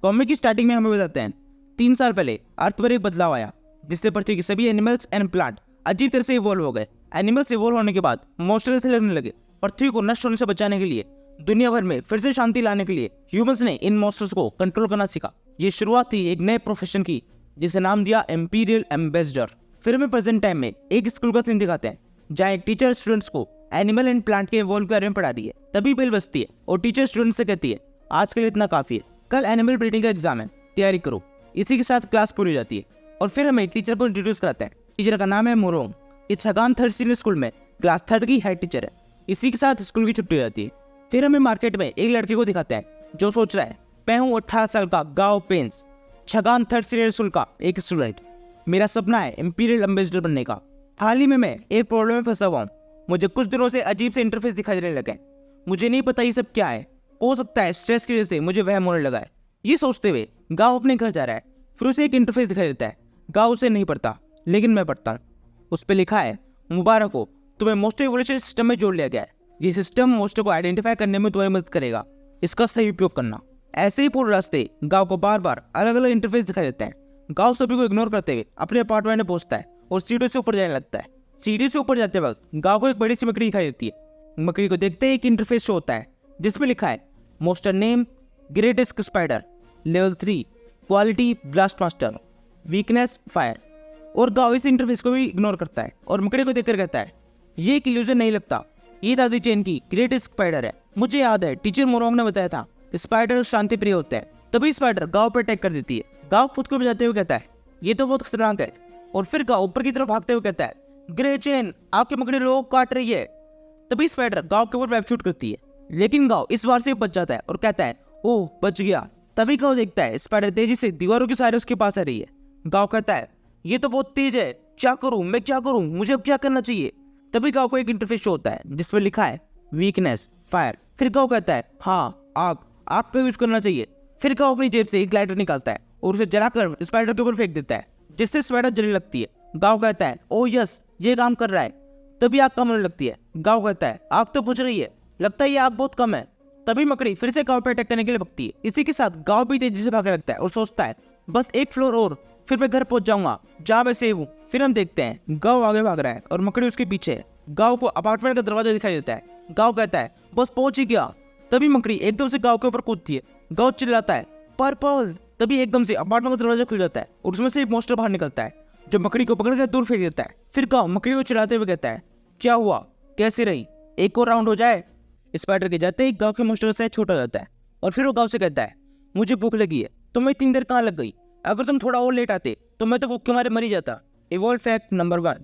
Comic की starting में हमें बताते हैं 3 साल पहले अर्थ पर एक बदलाव आया जिससे पृथ्वी के सभी एनिमल्स एंड प्लांट अजीब तरह से इवॉल्व हो गए। एनिमल्स इवॉल्व होने के बाद मॉन्स्टर से लड़ने लगे। पृथ्वी को नष्ट होने से बचाने के लिए, दुनिया भर में फिर से शांति लाने के लिए ह्यूमंस ने इन मॉन्स्टर्स को कंट्रोल करना सीखा। ये शुरुआत थी एक नए प्रोफेशन की जिसे नाम दिया एम्पीरियल एम्बेसडर। फिर हमें प्रेजेंट टाइम में एक स्कूल का सीन दिखाते हैं जहाँ एक टीचर स्टूडेंट्स को एनिमल एंड प्लांट के इवॉल्व के बारे में पढ़ा रही है। तभी बेल बजती है और टीचर स्टूडेंट से कहती है आज के लिए इतना काफी है, कल एनिमल ब्रीडिंग का एग्जाम है, तैयारी करो। इसी के साथ क्लास पूरी हो जाती है और फिर हमें टीचर को इंट्रोड्यूस कराते हैं। टीचर का नाम है मोरोंग। ये छगान 3rd सीनियर स्कूल में क्लास 3rd की हेड टीचर है। इसी के साथ स्कूल की छुट्टी हो जाती है। फिर हमें मार्केट में एक लड़के को दिखाते हैं जो सोच रहा है मैं हूँ 18 साल का गाओ पेंस, छगान 3rd सीनियर स्कूल का एक स्टूडेंट। मेरा सपना है एम्पीरियल एम्बेसडर बनने का। हाल ही में मैं एक प्रॉब्लम में फंसा हुआ हूँ। मुझे कुछ दिनों से अजीब से इंटरफेस दिखाई देने लगे। मुझे नहीं पता ये सब क्या है। हो सकता है स्ट्रेस की वजह से मुझे वहम होने लगा है। ये सोचते हुए गाँव अपने घर जा रहा है। फिर उसे एक इंटरफेस दिखाई देता है। गाँव उसे नहीं पढ़ता लेकिन मैं पढ़ता हूँ। उस पर लिखा है मुबारक हो, तुम्हें मोस्टर इवोल्यूशन सिस्टम में जोड़ लिया गया है। ये सिस्टम मोस्टर को आइडेंटिफाई करने में तुम्हारी मदद करेगा। इसका सही उपयोग करना। ऐसे ही पूरे रास्ते गाँव को बार बार अलग अलग इंटरफेस दिखाई देते हैं। गाँव सभी को इग्नोर करते हुए अपने अपार्टमेंट में पहुंचता है और सीढ़ियों से ऊपर जाने लगता है। सीढ़ी से ऊपर जाते वक्त गाँव को एक बड़ी सी मकड़ी दिखाई देती है। मकड़ी को देखते ही एक इंटरफेस शो होता है जिसमें लिखा है monster name greatest spider, level 3, quality blast master, weakness fire. और गाँव इस इंटरफेस को भी इग्नोर करता है और मकड़ी को देखकर कहता है ये एक इल्यूजन नहीं लगता, ये दादी चेन की ग्रेटेस्ट स्पाइडर है। मुझे याद है टीचर मोरोंग ने बताया था स्पाइडर शांति प्रिय होते हैं। तभी स्पाइडर गाँव पर अटैक कर देती है। गाँव खुद को बचाते हुए कहता है ये तो बहुत खतरनाक है। और फिर गाँव ऊपर की तरफ भागते हुए कहता है ग्रे चेन आपकी मकड़ी लोगों को काट रही है। तभी स्पाइडर गाँव के ऊपर वेब शूट करती है लेकिन गाँव इस बार से बच जाता है और कहता है ओह बच गया। तभी गाँव देखता है स्पाइडर तेजी से दीवारों के सहारे उसके पास आ रही है। गाँव कहता है ये तो बहुत तेज है, क्या करूं मैं, क्या करूं, मुझे अब क्या करना चाहिए। तभी गाँव को एक इंटरफेस शो होता है जिसमें लिखा है वीकनेस फायर। फिर गाँव कहता है हाँ आग, आग पे यूज करना चाहिए। फिर गाँव अपनी जेब से एक लाइटर निकालता है और उसे जलाकर स्पाइडर के ऊपर फेंक देता है जिससे स्पाइडर जलने लगती है। गाँव कहता है ओ यस ये काम कर रहा है। तभी आग कम होने लगती है। गाँव कहता है आग तो बुझ रही है, लगता है ये आग बहुत कम है। तभी मकड़ी फिर से गाँव पे अटैक करने के लिए भगती है। इसी के साथ गाँव भी तेजी से भागने लगता है और सोचता है बस एक फ्लोर और फिर मैं घर पहुंच जाऊंगा जहाँ मैं सेव हूँ। फिर हम देखते हैं गाँव आगे भाग रहा है और मकड़ी उसके पीछे है। गाँव को अपार्टमेंट का दरवाजा दिखाई देता है। गाँव कहता है बस पहुंच ही गया। तभी मकड़ी एकदम से गाँव के ऊपर कूदती है। गाँव चिल्लाता है पर्पल। तभी एकदम से अपार्टमेंट का दरवाजा खुल जाता है और उसमें से एक मॉन्स्टर बाहर निकलता है जो मकड़ी को पकड़ कर दूर फेंक देता है। फिर गाँव मकड़ी को चिल्लाते हुए कहता है क्या हुआ, कैसे रही, एक और राउंड हो जाए। स्पाइडर के जाते ही गाँव के मॉन्स्टर का साइज छोटा हो जाता है और फिर वो गाँव से कहता है मुझे भूख लगी है, तुम्हें इतनी देर कहाँ लग गई, अगर तुम थोड़ा और लेट आते तो मैं तो भूख के मारे मर ही जाता। Evolve fact number 1,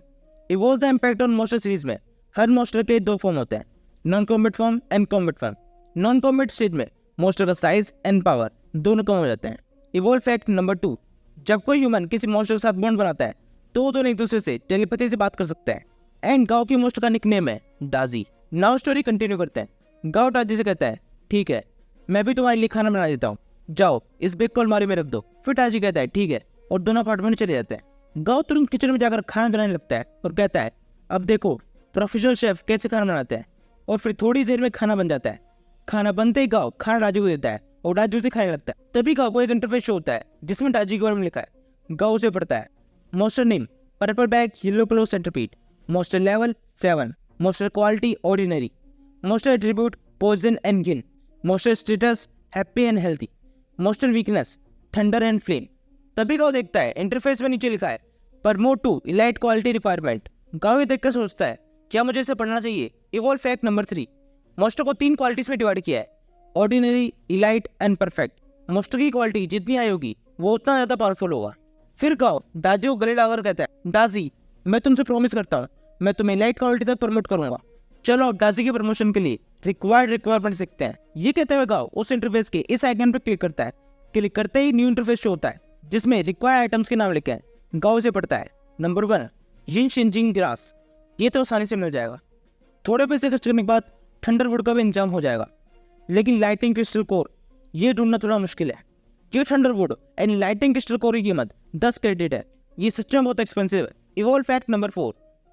evolve the impact on monster series में हर मॉन्स्टर के 2 फॉर्म होते हैं, non combat form and combat form. Non combat stage में मॉन्स्टर का साइज एंड पावर दोनों कम हो जाते हैं। इवॉल्व फैक्ट नंबर 2, जब कोई ह्यूमन किसी मॉन्स्टर के साथ बॉन्ड बनाता है तो वो दोनों एक दूसरे से टेलीपैथी से बात कर सकते हैं। एंड गाँव की मॉन्स्टर का निकनेम है डाजी। नाउ स्टोरी कंटिन्यू करते हैं। गाँव डाजी से कहता है ठीक है मैं भी तुम्हारे लिए खाना बना देता हूँ, जाओ इस बैग को अलमारी में रख दो। फिर डाजी कहता है ठीक है और दोनों अपार्टमेंट चले जाते हैं। गाँव तुरंत किचन में जाकर खाना बनाने लगता है और कहता है अब देखो प्रोफेशनल शेफ कैसे खाना बनाते हैं। और फिर थोड़ी देर में खाना बन जाता है। खाना बनते ही गाँव खाना डाजी को देता है और डाजी उसे खाने लगता है। तभी गाँव को एक इंटरफेस शो होता है जिसमें डाजी के बारे में लिखा है। गाँव उसे पढ़ता है monster name purple bag yellow claw centipede, monster level 7, monster quality ordinary, monster attribute poison and gin, monster status happy and healthy, monster weakness thunder and flame. तभी गाँव देखता है इंटरफेस में नीचे लिखा है promote to elite quality requirement. गाँव ये देखकर सोचता है क्या मुझे इसे पढ़ना चाहिए। इवॉल्व फैक्ट नंबर 3, मॉन्स्टर को 3 क्वालिटीज में डिवाइड किया है, ordinary, elite and perfect. Monster की क्वालिटी जितनी हाई होगी वो उतना ज़्यादा पावरफुल होगा। फिर गाँव डाजी को गले लगाकर कहता है डाजी मैं तुमसे प्रॉमिस करता हूँ मैं तुम्हें इलाइट क्वालिटी तक प्रमोट करूंगा। चलो अब डाजी के प्रमोशन के लिए रिक्वायरमेंट सीखते हैं। ये कहते हुए गाँव उस इंटरफेस के इस आइकन पर क्लिक करता है। क्लिक करते ही न्यू इंटरफेस शो होता है जिसमें रिक्वायर्ड आइटम्स के नाम लिखे हैं। गाँव उसे पढ़ता है नंबर 1 यिन शिनजिंग ग्रास, ये तो आसानी से मिल जाएगा। थोड़े पैसे खर्च करने के बाद थंडरवुड का भी इंतजाम हो जाएगा। लेकिन लाइटिंग क्रिस्टल कोर ये ढूंढना थोड़ा मुश्किल है। ये थंडरवुड एंड लाइटिंग क्रिस्टल कोर की कीमत 10 क्रेडिट है। ये सच में बहुत एक्सपेंसिव है। इवॉल्व फैक्ट नंबर 4,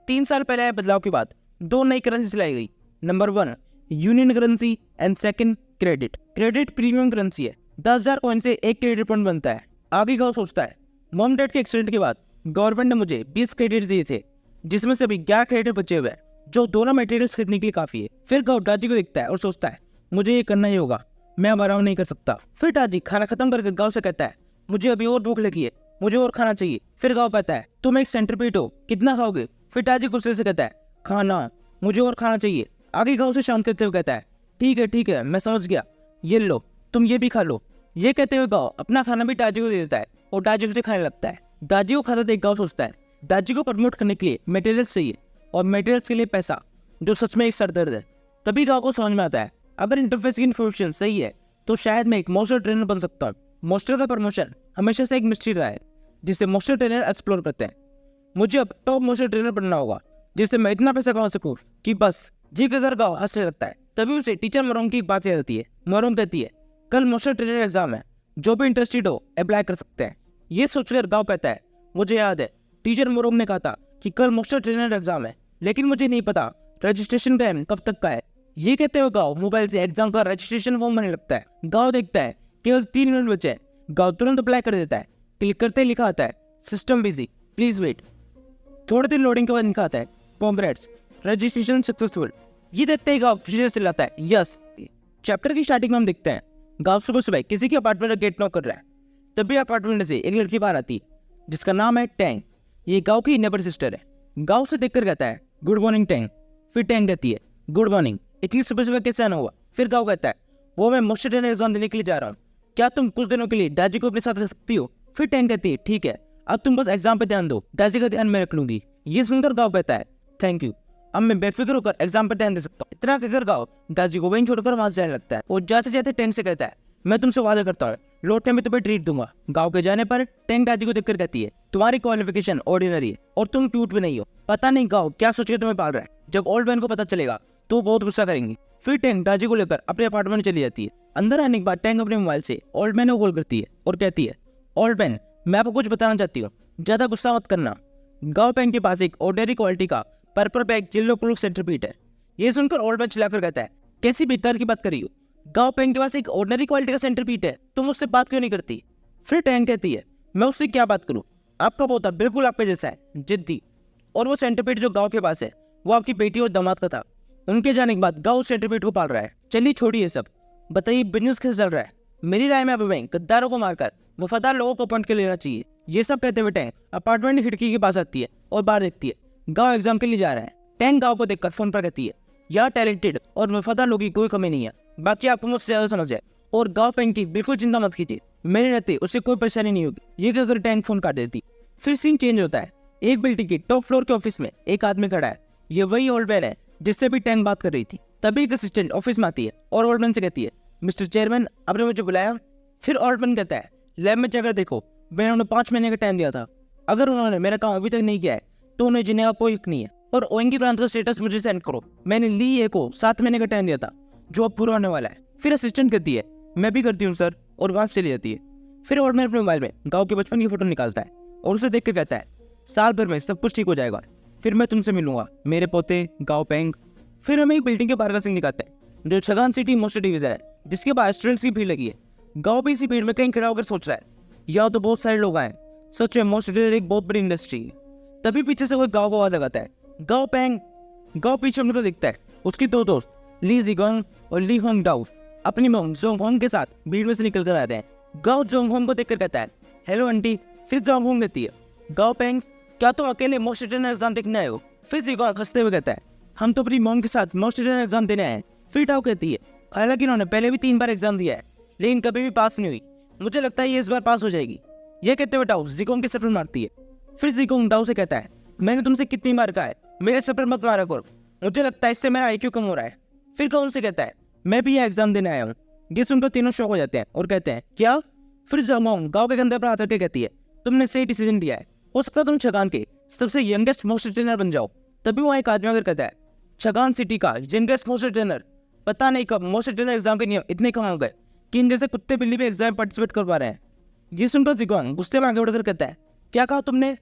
3 साल पहले आए बदलाव के बाद 2 नई करेंसी चलाई गई। Number 1 union currency and second credit. Credit premium currency है 10,000 कॉइन से 1 क्रेडिट पॉइंट बनता है। आगे गाँव सोचता है मॉम डैड के एक्सीडेंट के बाद गवर्नमेंट ने मुझे 20 क्रेडिट दिए थे, जिसमें से अभी 11 क्रेडिट बचे हुए हैं, जो दोनों मटेरियल्स खरीदने के लिए काफी है। फिर गाँव दादी को देखता है और सोचता है मुझे ये करना ही होगा, मैं अब आराम नहीं कर सकता। फिर दादी खाना खत्म करके गाँव से कहता है मुझे अभी और भूख लगी है, मुझे और खाना चाहिए। फिर गाँव कहता है तुम एक सेंटरपीट हो, कितना खाओगे? फिर दादी गुस्से से कहता है खाना, मुझे और खाना चाहिए। आगे गाँव से शांत करते हुए कहता है ठीक है मैं समझ गया, ये लो तुम ये भी खा लो। ये कहते हुए गाँव अपना खाना भी दादी को दे देता है और दादी उसे खाने लगता है। दादी को खाता देख गाँव सोचता है दादी को प्रमोट करने के लिए मटेरियल्स चाहिए और मटेरियल्स के लिए पैसा, जो सच में एक सरदर्द है। तभी गाँव को समझ में आता है अगर इंटरफेस की इन्फॉर्मेशन सही है तो शायद मैं एक मास्टर ट्रेनर बन सकता हूँ। मास्टर का प्रमोशन हमेशा से एक मिस्ट्री रहा है जिसे मास्टर ट्रेनर एक्सप्लोर करते हैं। मुझे अब टॉप मास्टर ट्रेनर बनना होगा जिससे मैं इतना पैसा कमा सकूँ कि बस जी का घर गाँव हंसने लगता है। तभी उसे टीचर मरोम की एक बात याद आती है। मरोम कहती है कल मास्टर ट्रेनर एग्जाम है, जो भी इंटरेस्टेड हो अप्लाई कर सकते हैं। ये सोचकर गाँव कहता है मुझे याद है टीचर मरोम ने कहा था कि कल मास्टर ट्रेनर एग्जाम है, लेकिन मुझे नहीं पता रजिस्ट्रेशन टाइम कब तक का है। ये कहते हुए गाँव मोबाइल से एग्जाम का रजिस्ट्रेशन फॉर्म भरने लगता है। गाँव देखता है केवल 3 मिनट बचे हैं। गाँव तुरंत अप्लाई कर देता है। क्लिक करते ही लिखा आता है सिस्टम बिजी, प्लीज वेट। थोड़ी देर लोडिंग के बाद लिखा आता है कॉन्ग्रेट्स, रजिस्ट्रेशन सक्सेसफुल। ये देखते ही गाँव खुशी से चिल्लाता है यस। चैप्टर की स्टार्टिंग में हम देखते हैं गाँव सुबह सुबह किसी के अपार्टमेंट का गेट नॉक कर रहा है। तभी अपार्टमेंट से एक लड़की बाहर आती है जिसका नाम है टैंग। ये गाँव की नेबर सिस्टर है। गाँव से देखकर कहता है गुड मॉर्निंग टैंग। फिर टैंग कहती है गुड मॉर्निंग, इतनी सुबह सुबह कैसे आना हुआ? फिर गाँव कहता है वो मैं मास्टर ट्रेनर एग्जाम देने के लिए जा रहा हूँ, क्या तुम कुछ दिनों के लिए दादी को अपने साथ रख सकती हो? फिर टैंग कहती है ठीक है, अब तुम बस एग्जाम पे ध्यान दो, दादी का ध्यान मैं रख लूंगी। ये सुनकर गाँव कहता है थैंक यू, अब मैं बेफिक्र होकर एग्जाम पर ध्यान दे सकता हूँ। इतना कहकर गाँव दादी को वहीं छोड़कर वहां से जाने लगता है और जाते जाते टैंग से कहता है मैं तुमसे वादा करता हूँ लौटने में तुम्हें ट्रीट दूंगा। गाँव के जाने पर टैंग दादी को देखकर कहती है तुम्हारी क्वालिफिकेशन ऑर्डिनरी है और तुम क्यूट भी नहीं हो। पता नहीं गाँव क्या सोचकर तुम्हें पाल रहा है, जब ओल्ड मैन को पता चलेगा तो बहुत गुस्सा करेंगे। फिर टैंग दादी को लेकर अपने अपार्टमेंट चली जाती है। अंदर आने के बाद टैंग अपने मोबाइल से ओल्ड मैन को कॉल करती है और कहती है ओल्ड मैन मैं आपको कुछ बताना चाहती हूँ, ज्यादा गुस्सा मत करना। गाँव पैंग के पास एक ऑर्डिनरी क्वालिटी का पर्पल बैग येलो प्रूफ सेंटरपीट है। ये सुनकर ओल्ड मैन चिल्लाकर कहता है कैसी बेकार की बात कर रही हो, गाँव पैंग के पास एक ऑर्डिनरी क्वालिटी का सेंटरपीट है, तुम उससे बात क्यों नहीं करती? फिर टैंग कहती है मैं उससे क्या बात करूँ, आपका पोता बिल्कुल आपके जैसा है, जिद्दी, और वो सेंटरपीट जो गाँव के पास है वो आपकी बेटी और दामाद का था। उनके जाने के बाद गाँव सेंटरपीट को पाल रहा है। चलिए छोड़िए ये सब, बताइए बिजनेस कैसे चल रहा है? मेरी राय में अब बैंक गद्दारों को मारकर वफादार लोगों को अपॉइंट कर लेना चाहिए। ये सब कहते हुए टैंग अपार्टमेंट की खिड़की के पास आती है और बाहर देखती है गाँव एग्जाम के लिए जा रहा है। टैंग गाँव को देखकर फोन पर कहती है यार टैलेंटेड और वफादार लोगों की कोई कमी नहीं है, बाकी आपको मुझसे ज्यादा समझ है। और गाँव पैंग की बिल्कुल चिंता मत कीजिए, मेरे रहते उससे कोई परेशानी नहीं होगी। ये कहकर टैंग फोन काट देती। फिर सीन चेंज होता है। एक बिल्डिंग के टॉप फ्लोर के ऑफिस में एक आदमी खड़ा है। ये वही ओल्ड मैन है जिससे भी टैंग बात कर रही थी। तभी एक असिस्टेंट ऑफिस में आती है और ओल्ड मैन से कहती है मिस्टर चेयरमैन आपने मुझे बुलाया? फिर ओल्ड मैन कहता है लैब में जाकर देखो, मैंने उन्हें 5 महीने का टाइम दिया था, अगर उन्होंने मेरा काम अभी तक नहीं किया है तो उन्हें जिन्हें कोई हक नहीं है। और ओएन की ब्रांच का स्टेटस मुझे सेंड करो, मैंने ली ए को 7 महीने का टाइम दिया था जो अब पूरा होने वाला है। फिर असिस्टेंट कहती है मैं भी करती हूँ सर, और वहां से चली जाती है। फिर ओल्ड मैन अपने मोबाइल में गाँव के बचपन की फोटो निकालता है और उसे देख कर कहता है साल भर में सब कुछ ठीक हो जाएगा, फिर मैं तुमसे मिलूंगा मेरे पोते गाँव पैंग। फिर हमें एक बिल्डिंग के बाहर का सीन दिखाता है जो छगान सिटी मोस्टर डिवीजन है, जिसके बाहर स्टूडेंट्स की भीड़ लगी है। गाँव भी इसी भीड़ में कहीं खड़ा होकर सोच रहा है यहाँ तो बहुत सारे लोग आए, सच में मोस्टर एक बहुत बड़ी इंडस्ट्री है। तभी पीछे से कोई गाँव को आवाज लगाता है गाँव पैंग। गाँव पीछे मुड़कर देखता है उसके 2 दोस्त ली जिगोंग और ली होंग डाउ अपनी मॉम जोंग होंग के साथ भीड़ में से निकल कर आ रहे हैं। गाँव जोंग होंग को देखकर कहता है हेलो आंटी। फिर जोंग होंग कहती है गाँव पैंग क्या तुम अकेले मोस्टर ट्रेनर एग्जाम देखने आए हो? फिर जिगोंग हंसते हुए कहता है हम तो अपनी मॉम के साथ मोस्टर ट्रेनर एग्जाम देने आए हैं। फिर डाउ कहती है हालांकि उन्होंने पहले भी 3 बार एग्जाम दिया है लेकिन कभी भी पास नहीं हुई, मुझे लगता है ये इस बार पास हो जाएगी। यह कहते हुए डाउ जिगोंग के सर पर मारती है। फिर जिगोंग डाउ से कहता है मैंने तुमसे कितनी बार कहा है मेरे सर पर मत मारा करो, मुझे लगता है इससे मेरा IQ कम हो रहा है। फिर कौन से कहता है मैं भी यह एग्जाम देने आया हूँ। ये सुनकर तीनों शॉक हो जाते हैं और कहते हैं क्या? फिर जोंग गाँव के कंधे पर हाथ रखकर कहती है तुमने सही डिसीजन लिया है, हो सकता है तुम छगान के सबसे यंगेस्ट मोस्टर ट्रेनर बन जाओ। तभी वहाँ एक आदमी अगर कहता है छगान सिटी का यंगेस्ट मोस्टर ट्रेनर, पता नहीं कब मोस्टर ट्रेनर एग्जाम के नियम इतने कम हो गए कि इन जैसे कुत्ते बिल्ली भी एग्जाम पार्टिसिपेट कर पा रहे हैं। ये सुनकर जिगोंग गुस्से में आगे बढ़कर कहता है क्या कहा तुमने,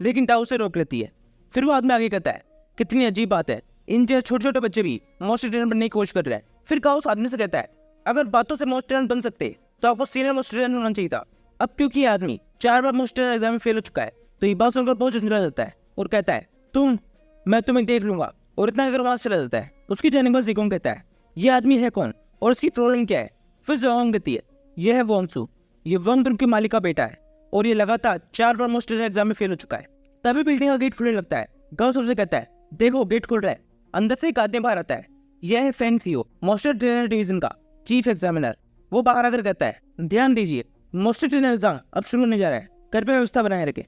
लेकिन डाउ से रोक लेती है। फिर वो आदमी आगे कहता है कितनी अजीब बात है, इन जैसे छोटे छोटे बच्चे भी मोस्टर ट्रेनर बनने की कोशिश कर रहे हैं। फिर गाँव उस आदमी से कहता है अगर बातों से मोस्टर ट्रेनर बन सकते तो आपको सीनियर मोस्ट स्टूडेंट होना चाहिए था। अब क्योंकि ये आदमी 4 बार मोस्ट एग्जाम में फेल हो चुका है, तो ये बात सुनकर बहुत झुंझला जाता है और कहता है मैं तुम्हें देख लूंगा, और इतना अगर वहां से चला जाता है। उसकी जाने के बाद जिकोंग कहता है ये आदमी है कौन और इसकी प्रॉब्लम क्या है। फिर जोंग कहती है यह है वोंगसू, ये वंग ग्रुप के मालिक का बेटा है और ये लगातार 4 बार मोस्ट एग्जाम में फेल हो चुका है। तभी बिल्डिंग का गेट खुलने लगता है। गाओ सबसे कहता है देखो गेट खुल रहा है। अंदर से एक आदमी बाहर आता है। यह है फेंग सीओ, मोस्टर ट्रेनर डिवीजन का चीफ एग्जामिनर। वो बाहर आकर कहता है ध्यान दीजिए, मोस्टर ट्रेनर एग्जाम अब शुरू होने जा रहा है, कृपया व्यवस्था बनाए रखें।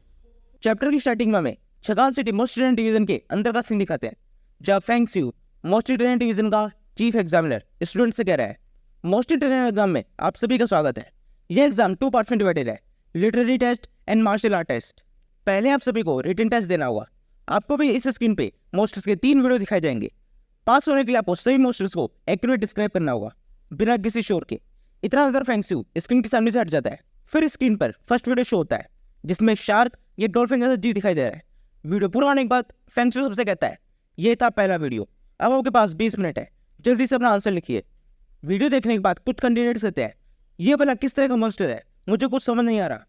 चैप्टर की स्टार्टिंग में हमें छगान सिटी मोस्टर ट्रेनर डिवीजन के अंदर का सीन दिखाते हैं, जहाँ फेंग सीओ मोस्टर ट्रेनर डिवीजन का चीफ एग्जामिनर स्टूडेंट से कह रहा है मोस्टर ट्रेनर एग्जाम में आप सभी का स्वागत है। यह एग्जाम 2 पार्ट्स में डिवाइडेड है, literary test and martial art test. पहले आप सभी को रिटन टेस्ट देना होगा। आपको भी इस स्क्रीन पे मोस्टर्स के 3 वीडियो दिखाए जाएंगे। पास होने के लिए आपको सभी मोस्टर्स को एक्यूरेट डिस्क्राइब करना होगा बिना किसी शोर के। इतना अगर फेंग सीओ स्क्रीन के सामने से हट जाता है, फिर स्क्रीन पर फर्स्ट वीडियो शो होता है जिसमें शार्क या डॉल्फिन जैसा जीव दिखाई दे रहा है। वीडियो पूरा होने के बाद फेंग सीओ सबसे कहता है ये था पहला वीडियो, अब आपके पास 20 मिनट है, जल्दी से अपना आंसर लिखिए। वीडियो देखने के बाद कुछ कैंडिडेट्स कहते हैं ये भला किस तरह का मोस्टर है, मुझे कुछ समझ नहीं आ रहा।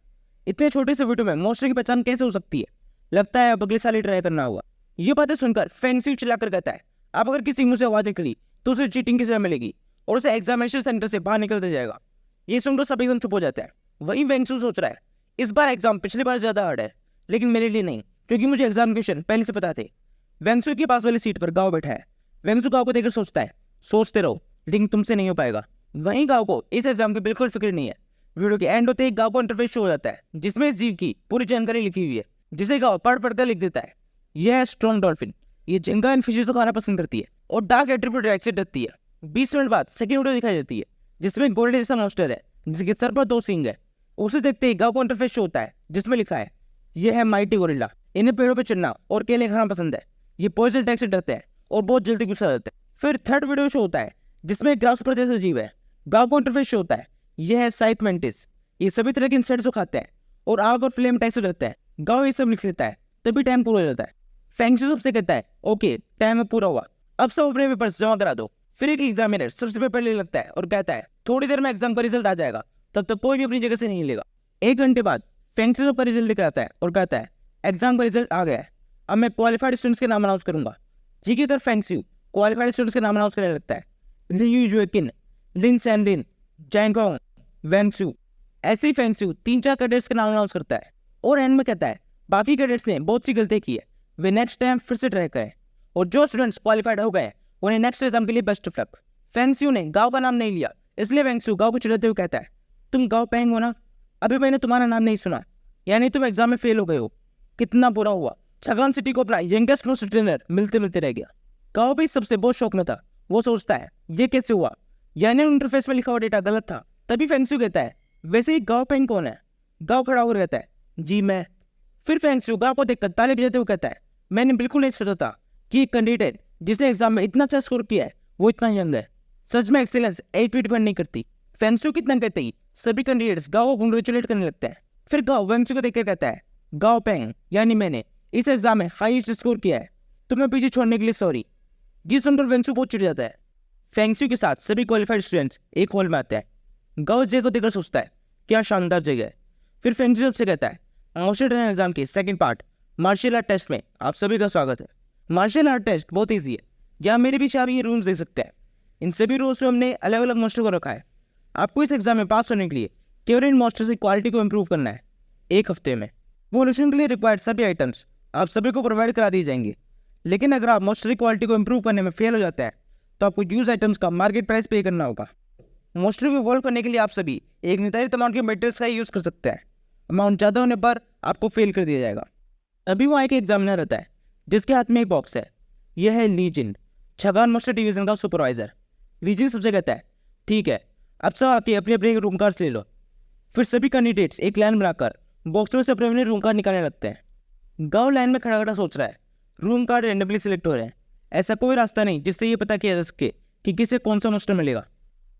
इतने छोटे से वीडियो में मोस्टर की पहचान कैसे हो सकती है, लगता है अब अगले साल ही ट्राई करना होगा। ये बातें सुनकर फेंग सीओ चिल्लाकर कहता है अब अगर किसी मुंह से आवाज निकली तो उसे चीटिंग की सजा मिलेगी और उसे एग्जामिनेशन सेंटर से बाहर निकलते जाएगा। ये सुनकर सब एकदम चुप हो जाता है। वहीं फेंग सीओ सोच रहा है इस बार एग्जाम पिछली बार ज्यादा हार्ड है, लेकिन मेरे लिए नहीं, क्योंकि मुझे एग्जाम क्वेश्चन पहले से पता थे। फेंग सीओ के पास वाली सीट पर गाओ बैठा है। फेंग सीओ गाओ को देखकर सोचता है सोचते रहो, लेकिन तुमसे नहीं हो पाएगा। वहीं गाओ को इस एग्जाम की बिल्कुल फिक्र नहीं है। वीडियो के एंड होते ही गाओ को इंटरफेस शो हो जाता है जिसमें इस जीव की पूरी जानकारी लिखी हुई है, जिसे गाओ पढ़ पढ़कर लिख देता है। यह है स्ट्रॉन्ग डॉल्फिन, ये झींगा एंड फिशेस को खाना पसंद करती है और डार्क एट्रीब्यूट रैक से डरती है। 20 मिनट बाद सेकंड वीडियो दिखाई देती है जिसमें गोल्डन जैसा मॉन्स्टर है जिसके सर पर 2 सींग है। उसे देखते ही गाओ को इंटरफेस शो होता है जिसमें लिखा है यह है माइटी गोरिल्ला, इन्हें पेड़ों पर चढ़ना और केले खाना पसंद है, ये पॉइजन अटैक से डरते हैं और बहुत जल्दी गुस्सा जाते हैं। फिर थर्ड वीडियो शो होता है जिसमें ग्रास पर जैसा जीव है। गाओ को इंटरफेस शो होता है यह है साइथ मेंटिस, ये सभी तरह के इंसेक्ट्स को खाते हैं और आग और फ्लेम अटैक से डरते हैं। गाओ ये सब लिख लेता है, तभी टाइम पूरा हो जाता है। फेंग सीओ सबसे कहता है ओके टाइम पूरा हुआ, अब सब अपने पेपर्स जमा करा दो। फिर एक एग्जामिनर सबसे पहले लगता है और कहता है थोड़ी देर में एग्जाम का रिजल्ट आ जाएगा, तब तक कोई भी अपनी जगह से नहीं लेगा। 1 घंटे बाद फेंग सीओ का रिजल्ट लेकर आता है और कहता है एग्जाम का रिजल्ट आ गया है, अब मैं क्वालिफाइड स्टूडेंट्स के नाम अनाउंस करूंगा। ठीक है कर फेंग सीओ क्वालिफाइड स्टूडेंट्स के नाम अनाउंस करने लगता है लियू जुएकिन, लिन सैनलिन, जैंगोंग, वेंग शू। ऐसे ही फेंग सीओ 3-4 कैडेट्स के नाम अनाउंस करता है और एंड में कहता है बाकी कैडेट्स ने बहुत सी गलतियां की है, वे नेक्स्ट टाइम फिर से ट्राई करें, और जो स्टूडेंट्स क्वालिफाइड हो गए उन्हें नेक्स्ट एग्जाम के लिए best of luck. Feng CO ने गाओ का नाम नहीं लिया, इसलिए फेंग सीओ गाओ को चिढ़ाते हुए कहता है तुम गाओ पेंग हो ना, अभी मैंने तुम्हारा नाम नहीं सुना, यानी तुम एग्जाम में फेल हो गए हो, कितना बुरा हुआ। छगान सिटी को अपना यंगेस्ट मोस्ट ट्रेनर मिलते मिलते रह गया। गाओ भी सबसे बहुत शौक में था। वो सोचता है ये कैसे हुआ, यानी इंटरफेस में लिखा हुआ डेटा गलत था। तभी फेंग सीओ कहता है वैसे ही गाओ पेंग कौन है। गाओ खड़ा होकर कहता है जी मैं। फिर फेंग सीओ गाओ को देखकर ताली बजाते हुए कहता है मैंने बिल्कुल नहीं सोचा था कि एक कैंडिडेट जिसने एग्जाम में इतना अच्छा स्कोर किया है वो इतना यंग है। सच में एक्सीलेंस एज पे डिपेंड नहीं करती। फेंग सीओ कितना कहते ही सभी कैंडिडेट्स गाओ को कंग्रेचुलेट करने लगते हैं। फिर गाओ फेंग सीओ को देखकर कहता है गाओ पेंग यानी मैंने इस एग्जाम में हाईएस्ट स्कोर किया है, तुम्हें पीछे छोड़ने के लिए सॉरी। जी सुनकर फेंग सीओ बहुत चिढ़ जाता है। फेंग सीओ के साथ सभी क्वालिफाइड स्टूडेंट्स एक हॉल में आते हैं। गाओ जगह को देखकर सोचता है क्या शानदार जगह है। फिर फेंग सीओ से कहता है मोस्टर ट्रेनर एग्जाम के second part martial art test में आप सभी का स्वागत है। मार्शल आर्ट टेस्ट बहुत ईजी है, जहाँ मेरे पीछे आप ये रूम्स देख सकते हैं। इन सभी रूम्स में हमने अलग अलग मोस्टर को रखा है। आपको इस एग्जाम में पास होने के लिए केवल इन मोस्टर की क्वालिटी को इम्प्रूव करना है। 1 हफ्ते में वोल्यूशन के लिए रिक्वायर्ड सभी आइटम्स आप सभी को प्रोवाइड करा दिए जाएंगे, लेकिन अगर आप मोस्टर की क्वालिटी को इम्प्रूव करने में फेल हो जाते हैं तो आपको यूज आइटम्स का मार्केट प्राइस पे करना होगा। मोस्टर को इवॉल्व करने के लिए आप सभी एक निर्धारित अमाउंट के मटेरियल्स का यूज़ कर सकते हैं। अमाउंट ज़्यादा होने पर आपको फेल कर दिया जाएगा। अभी वहाँ एक एग्जामिनर रहता है जिसके हाथ में एक बॉक्स है। यह है लीजिन, छगान मोस्टर डिवीजन का सुपरवाइजर। लीजिन सबसे कहता है ठीक है अब सब आके अपने अपने रूम कार्ड्स ले लो। फिर सभी कैंडिडेट्स एक लाइन बनाकर बॉक्स में से अपने अपने रूम कार्ड निकालने लगते हैं। गाँव लाइन में खड़ा खड़ा सोच रहा है रूम कार्ड रेंडमली सिलेक्ट हो रहे हैं, ऐसा कोई रास्ता नहीं जिससे ये पता किया जा सके कि किसे कौन सा मोस्टर मिलेगा।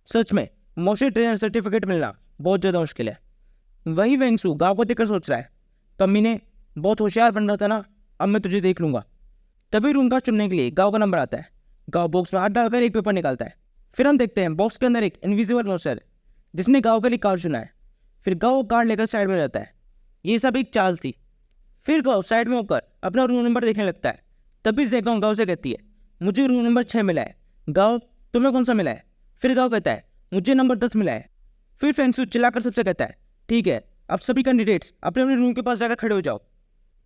सच में मोस्टर ट्रेनर सर्टिफिकेट मिलना बहुत ज़्यादा मुश्किल है। वही फेंग सीओ गाँव को देखकर सोच रहा है कमीने बहुत होशियार बन रहा था ना, अब मैं तुझे देख लूंगा। तभी रूम कार्ड चुनने के लिए गाँव का नंबर आता है। गाँव बॉक्स में हाथ डालकर एक पेपर निकालता है। फिर हम देखते हैं बॉक्स के अंदर एक इनविजिबल मोस्टर जिसने गाँव के लिए कार्ड चुना है। फिर गाँव कार्ड लेकर साइड में रहता है। ये सब एक चाल थी। फिर गाँव साइड में होकर अपना रूम नंबर देखने लगता है। तभी जैकॉन्ग गाँव से कहती है, मुझे रूम नंबर 6 मिला है। गाँव, तुम्हें कौन सा मिला है? फिर गाँव कहता है, मुझे नंबर 10 मिला है। फिर फ्रेंकसू चिल्लाकर सबसे कहता है, ठीक है, अब सभी कैंडिडेट्स अपने अपने रूम के पास जाकर खड़े हो जाओ।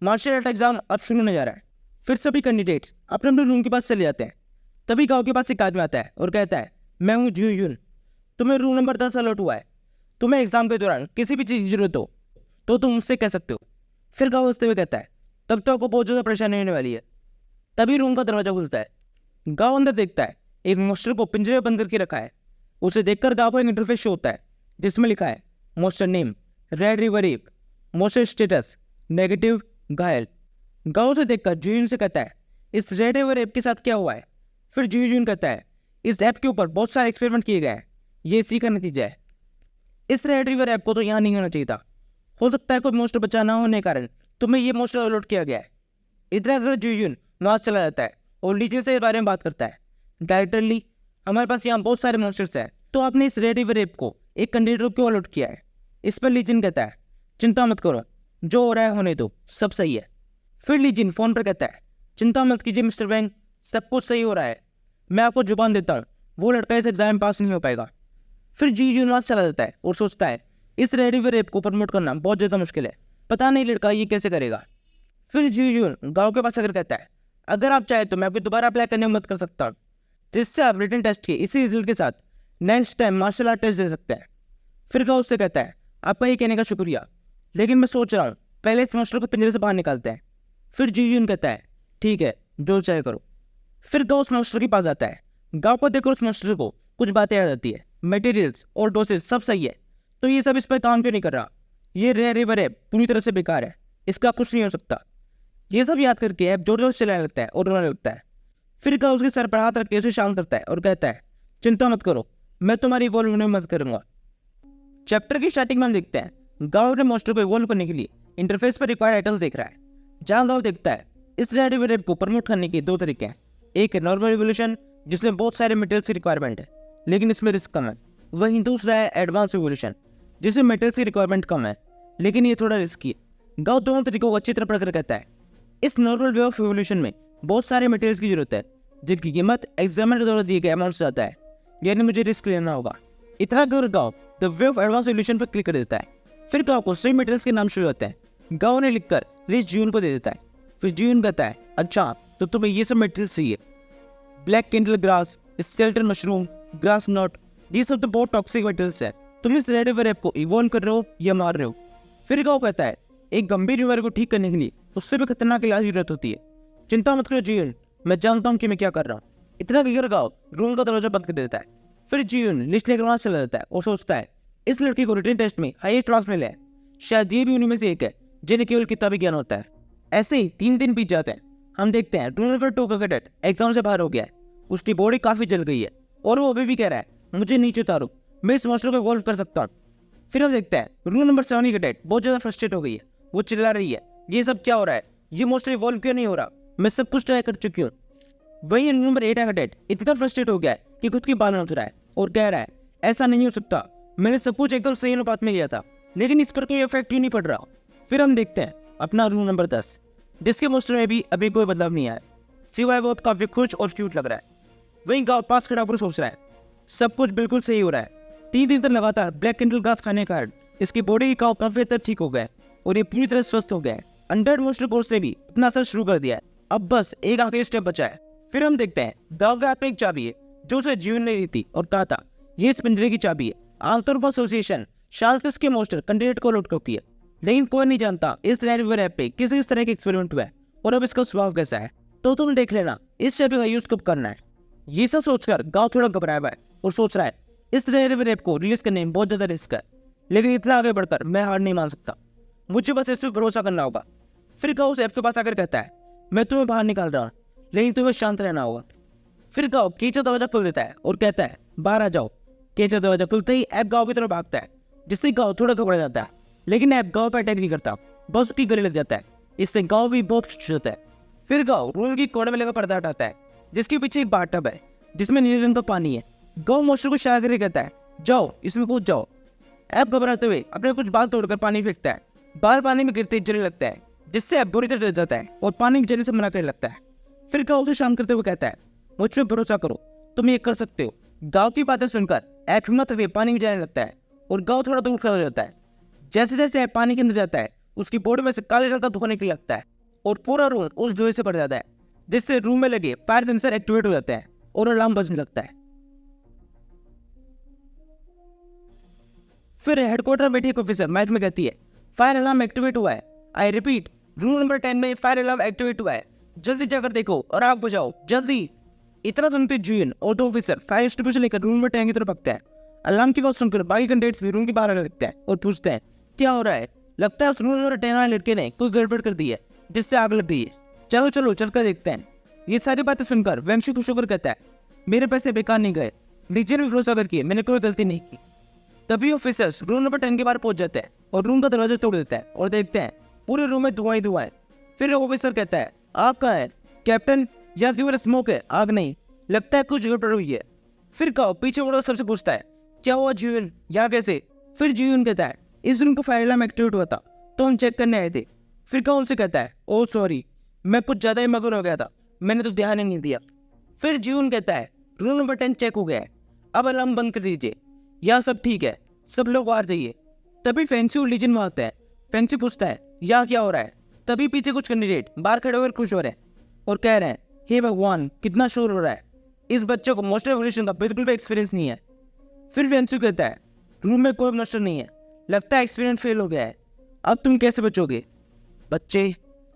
मार्शल आर्ट एग्जाम अब शुरू होने जा रहा है। फिर सभी कैंडिडेट्स अपने अपने रूम के पास चले जाते हैं। तभी गाँव के पास एक आदमी आता है और कहता है, मैं हूँ जी यून, तुम्हें रूम नंबर 10 अलॉट हुआ है। तुम्हें एग्जाम के दौरान किसी भी चीज़ की जरूरत हो तो तुम मुझसे कह सकते हो। फिर गाँव हंसते हुए कहता है, तब तो आपको बहुत ज़्यादा परेशानी होने वाली है। तभी रूम का दरवाजा खुलता है। गाँव अंदर देखता है, एक मॉन्स्टर को पिंजरे में बंद करके रखा है। उसे देखकर गाँव को एक इंटरफेस शो होता है जिसमें लिखा है, monster name red river app, monster status negative, घायल। गाँव से देखकर जीयून से कहता है, इस रेड रिवर एप के साथ क्या हुआ है? फिर जीयून कहता है, इस ऐप के ऊपर बहुत सारे एक्सपेरिमेंट किए गए हैं, ये इसी का नतीजा है। इस रेड रिवर ऐप को तो यहाँ नहीं होना चाहिए था। हो सकता है कोई मॉन्स्टर बचा ना होने के कारण तुम्हें ये मॉन्स्टर अलॉट किया गया है। इतना अगर जीयून वहाँ चला जाता है और लीजिन से इस बारे में बात करता है, डायरेक्टरली हमारे पास यहाँ बहुत सारे मॉन्स्टर्स हैं, तो आपने इस रेड रिवर ऐप को एक कैंडिडेट को क्यों अलॉट किया है? इस पर लीजिन कहता है, चिंता मत करो, जो हो रहा है होने दो, सब सही है। फिर लीजिन फोन पर कहता है, चिंता मत कीजिए मिस्टर वैंग, सब कुछ सही हो रहा है। मैं आपको जुबान देता हूँ, वो लड़का इस एग्जाम पास नहीं हो पाएगा। फिर जीयून वहाँ चला जाता है और सोचता है, इस रेड रिवर ऐप को प्रमोट करना बहुत ज़्यादा मुश्किल है, पता नहीं लड़का ये कैसे करेगा। फिर जीयून गाँव के पास आकर कहता है, अगर आप चाहे तो मैं आपको दोबारा अप्लाई करने में मदद कर सकता हूँ, जिससे आप रिटन टेस्ट के इसी रिजल्ट के साथ next time martial art test दे सकते हैं। फिर गाँव उससे कहता है, आपका ये कहने का शुक्रिया, लेकिन मैं सोच रहा हूँ पहले इस मॉन्स्टर को पिंजरे से बाहर निकालते हैं। फिर जीयून कहता है, ठीक है, जो चाहे करो। फिर गाँव उस मॉन्स्टर के पास आता है। गाँव को देखकर उस मॉन्स्टर को कुछ बातें याद आती है, मटेरियल्स और डोसेज सब सही है, तो ये सब इस पर काम क्यों नहीं कर रहा? ये रेड रिवर ऐप पूरी तरह से बेकार है, इसका कुछ नहीं हो सकता। ये सब याद करके ऐप जोर जोर से चलाने लगता है और रोने लगता है। फिर गाँव उसके सर पर हाथ रख के उसे शांत करता है और कहता है, चिंता मत करो, मैं तुम्हारी इवॉल्व होने में मदद करूंगा। चैप्टर की स्टार्टिंग में हम देखते हैं गाँव ने मॉन्स्टर को इवॉल्व करने के लिए इंटरफेस पर रिक्वायर्ड आइटम्स देख रहा है, जहाँ गाँव देखता है इस रेड रिवर ऐप को प्रमोट करने के 2 तरीके हैं। एक है नॉर्मल रिवोल्यूशन, जिसमें बहुत सारे मटेरियल्स की रिक्वायरमेंट है लेकिन इसमें रिस्क कम है। वहीं दूसरा है एडवांस रिवोल्यूशन, जिसमें मटेरियल्स की रिक्वायरमेंट कम है लेकिन ये थोड़ा रिस्की है। गाँव दोनों तरीकों को अच्छी तरह पढ़कर कहता है, इस नॉर्मल वे ऑफ रिवोल्यूशन में बहुत सारे मटेरियल्स की जरूरत है, जिनकी कीमत एग्जामिनर के द्वारा दिए गए अमाउंट से आता है, यानी मुझे रिस्क लेना होगा। इतना कर गाँव the way of advance revolution per click कर देता है। फिर गाँव को सही मटेरियल्स के नाम शुरू होते हैं। गाँव ने लिखकर लिस्ट जीयून को दे देता है। फिर जीयून कहता है, अच्छा तो तुम्हें ये सब मटेरियल्स चाहिए, black candle grass, skeleton mushroom, grass not, ये सब तो बहुत टॉक्सिक मटेरियल्स है, तुम इस रेड रिवर ऐप को इवॉल्व कर रहे हो या मार रहे हो। फिर गाँव कहता है, एक गंभीर बीमारी को ठीक करने के लिए उससे भी खतरनाक इलाज की जरूरत होती है, चिंता मत करो जीयून, मैं जानता हूँ कि मैं क्या कर रहा हूँ। इतना कहकर गाँव रूम का दरवाजा बंद कर देता है। फिर जीयून लिस्ट लेकर वहाँ चला जाता है और सोचता है, इस लड़की को रिटन टेस्ट में हाईएस्ट मार्क्स मिले हैं, शायद ये भी उन्हीं में से एक है जिन्हें केवल किताबी ज्ञान होता है। ऐसे ही 3 दिन बीत जाते हैं। हम देखते हैं रूम नंबर 2 का कैडेट एग्जाम से बाहर हो गया है, उसकी बॉडी काफी जल गई है और वो अभी भी कह रहा है, मुझे नीचे उतारो, मैं इस मॉन्स्टर को इवॉल्व कर सकता हूँ। फिर हम देखते हैं रूम नंबर 7 की कैडेट बहुत ज्यादा फ्रस्ट्रेट हो गई है, वो चिल्ला रही है, ये सब क्या हो रहा है, ये मॉन्स्टर इवॉल्व क्यों नहीं हो रहा, मैं सब कुछ ट्राई कर चुकी हूँ। वही रूम नंबर 8 का कैडेट इतना फ्रस्ट्रेट हो गया है कि खुद की बाल नोच रहा है और कह रहा है, ऐसा नहीं हो सकता, मैंने सब कुछ एकदम सही अनुपात में लिया था, लेकिन इस पर कोई इफेक्ट क्यों नहीं पड़ रहा। फिर हम देखते हैं अपना रूम नंबर 10, जिसके मॉन्स्टर में भी अभी कोई बदलाव नहीं आया, सिवाय वो काफी खुश और क्यूट लग रहा है। वहीं गाँव पास खड़ा होकर सोच रहा है, सब कुछ बिल्कुल सही हो रहा है। 3 दिन तक लगातार ब्लैक कैंडल ग्रास खाने के कारण इसकी बॉडी की काव काफी हद तक ठीक हो गया है और ये पूरी तरह स्वस्थ हो गया है। अंडर मॉन्स्टर कोर्स ने भी अपना असर शुरू कर दिया है, अब बस एक आखिरी स्टेप बचा है। फिर हम देखते हैं गाँव के हाथ में एक चाबी है जो उसे जीवन ने दी थी और कहा था, ये इस पिंजरे की चाबी है। आमतौर पर एसोसिएशन शार्लस के मॉन्स्टर कैंडिडेट को अलॉट करती है, लेकिन कोई नहीं जानता इस रेड रिवर ऐप पे किस तरह के एक्सपेरिमेंट हुआ है और अब इसका स्वभाव कैसा है, तो तुम देख लेना इस चाबी का यूज कब करना है। ये सब सोचकर गाँव थोड़ा घबराया हुआ है और सोच रहा है, इस रेड रिवर ऐप को रिलीज करने में बहुत ज्यादा रिस्क है, लेकिन इतना आगे बढ़कर मैं हार नहीं मान सकता, मुझे बस इस पर भरोसा करना होगा। फिर गाँव उस ऐप के पास आकर कहता है, मैं तुम्हें बाहर निकाल रहा हूँ, लेकिन तुम्हें शांत रहना होगा। फिर गाँव केचा दरवाजा खोल देता है और कहता है, बाहर आ जाओ। केचा दरवाजा खुलते ही ऐप गाँव की तरफ भागता है, जिससे गाँव थोड़ा घबरा जाता है, लेकिन ऐप गाँव पर अटैक नहीं करता, बस उसकी गले लग जाता है। इससे गाँव भी बहुत खुश होता है। फिर गाँव रूम की कोने में लगा पर्दा हटाता है, जिसके पीछे एक बाथटब है जिसमें नीले रंग का पानी है। गाँव मॉन्स्टर को इशारा करके कहता है, जाओ इसमें कूद जाओ। ऐप घबराते हुए अपने कुछ बाल तोड़कर पानी फेंकता है। बाल पानी में गिरते ही जलने लगता है, जिससे ऐप बुरी तरह डर जाता है और पानी के जलने से मना करने लगता है। फिर गाँव उसे शांत करते हुए कहता है, मुझ पर भरोसा करो, तुम ये कर सकते हो। गाँव की बातें सुनकर ऐप हिम्मत रखते पानी में जाने लगता है और गाँव थोड़ा दूर खड़ा हो जाता है। जैसे जैसे ऐप पानी के अंदर जाता है, उसकी बॉडी में से काले रंग का धुआं निकलने लगता है और पूरा रूम उस धुएं से भर जाता है, जिससे रूम में लगे फायर सेंसर एक्टिवेट हो जाता है और अलार्म बजने लगता है। फिर हेडक्वार्टर में बैठी एक ऑफिसर माइक में कहती है, फायर अलार्म एक्टिवेट हुआ है। आई रिपीट, रूम नंबर 10 में फायर अलार्म एक्टिवेट हुआ है, जल्दी जाकर देखो और आग बुझाओ, जल्दी। इतना सुनते जून और दो ऑफिसर फायर एक्सटिंग्विशर लेकर रूम नंबर 10 की तरफ भागते हैं। अलार्म की बात सुनकर बाकी कैंडिडेट्स भी रूम के बाहर आने लगते हैं और पूछते हैं, क्या हो रहा है? लगता है उस रूम नंबर 10 वाले लड़के ने कोई गड़बड़ कर दी है, जिससे आग लग गई है। चलो चलो चलकर देखते हैं। ये सारी बातें सुनकर वंशी खुश होकर कहता है, मेरे पैसे बेकार नहीं गए, लीजिए ने भरोसा करके मैंने कोई गलती नहीं की। तभी ऑफिसर्स रूम नंबर 10 के बाहर पहुंच जाते हैं और रूम का दरवाजा तोड़ देता है और देखते हैं पूरे रूम में धुआं ही धुआं है। फिर ऑफिसर कहता है, आग कहाँ है कैप्टन? यहाँ केवल स्मोक है, आग नहीं। लगता है कुछ गड़बड़ हुई है। फिर कहो पीछे मुड़कर सबसे पूछता है, क्या हुआ जीवन, यहाँ कैसे? फिर जीवन कहता है, इस रूम का फायर अलार्म एक्टिवेट हुआ था तो हम चेक करने आए थे। फिर कहो उनसे कहता है, ओह सॉरी, मैं कुछ ज़्यादा ही मगन हो गया था, मैंने तो ध्यान ही नहीं दिया। फिर जीवन कहता है, रूम नंबर 10 चेक हो गया है, अब अलार्म बंद कर दीजिए, यहाँ सब ठीक है, सब लोग बाहर जाइए। तभी फैंसी और लीजन वहाँ आते हैं। फैंसी पूछता है, यहाँ क्या हो रहा है? तभी पीछे कुछ कैंडिडेट बाहर खड़े होकर खुश हो रहे हैं और कह रहे हैं, हे भगवान कितना शोर हो रहा है, इस बच्चे को मोस्टर एवोल्यूशन का बिल्कुल भी एक्सपीरियंस नहीं है। फिर फैंसी कहता है, रूम में कोई मोस्टर नहीं है, लगता है एक्सपीरियंस फेल हो गया है, अब तुम कैसे बचोगे बच्चे?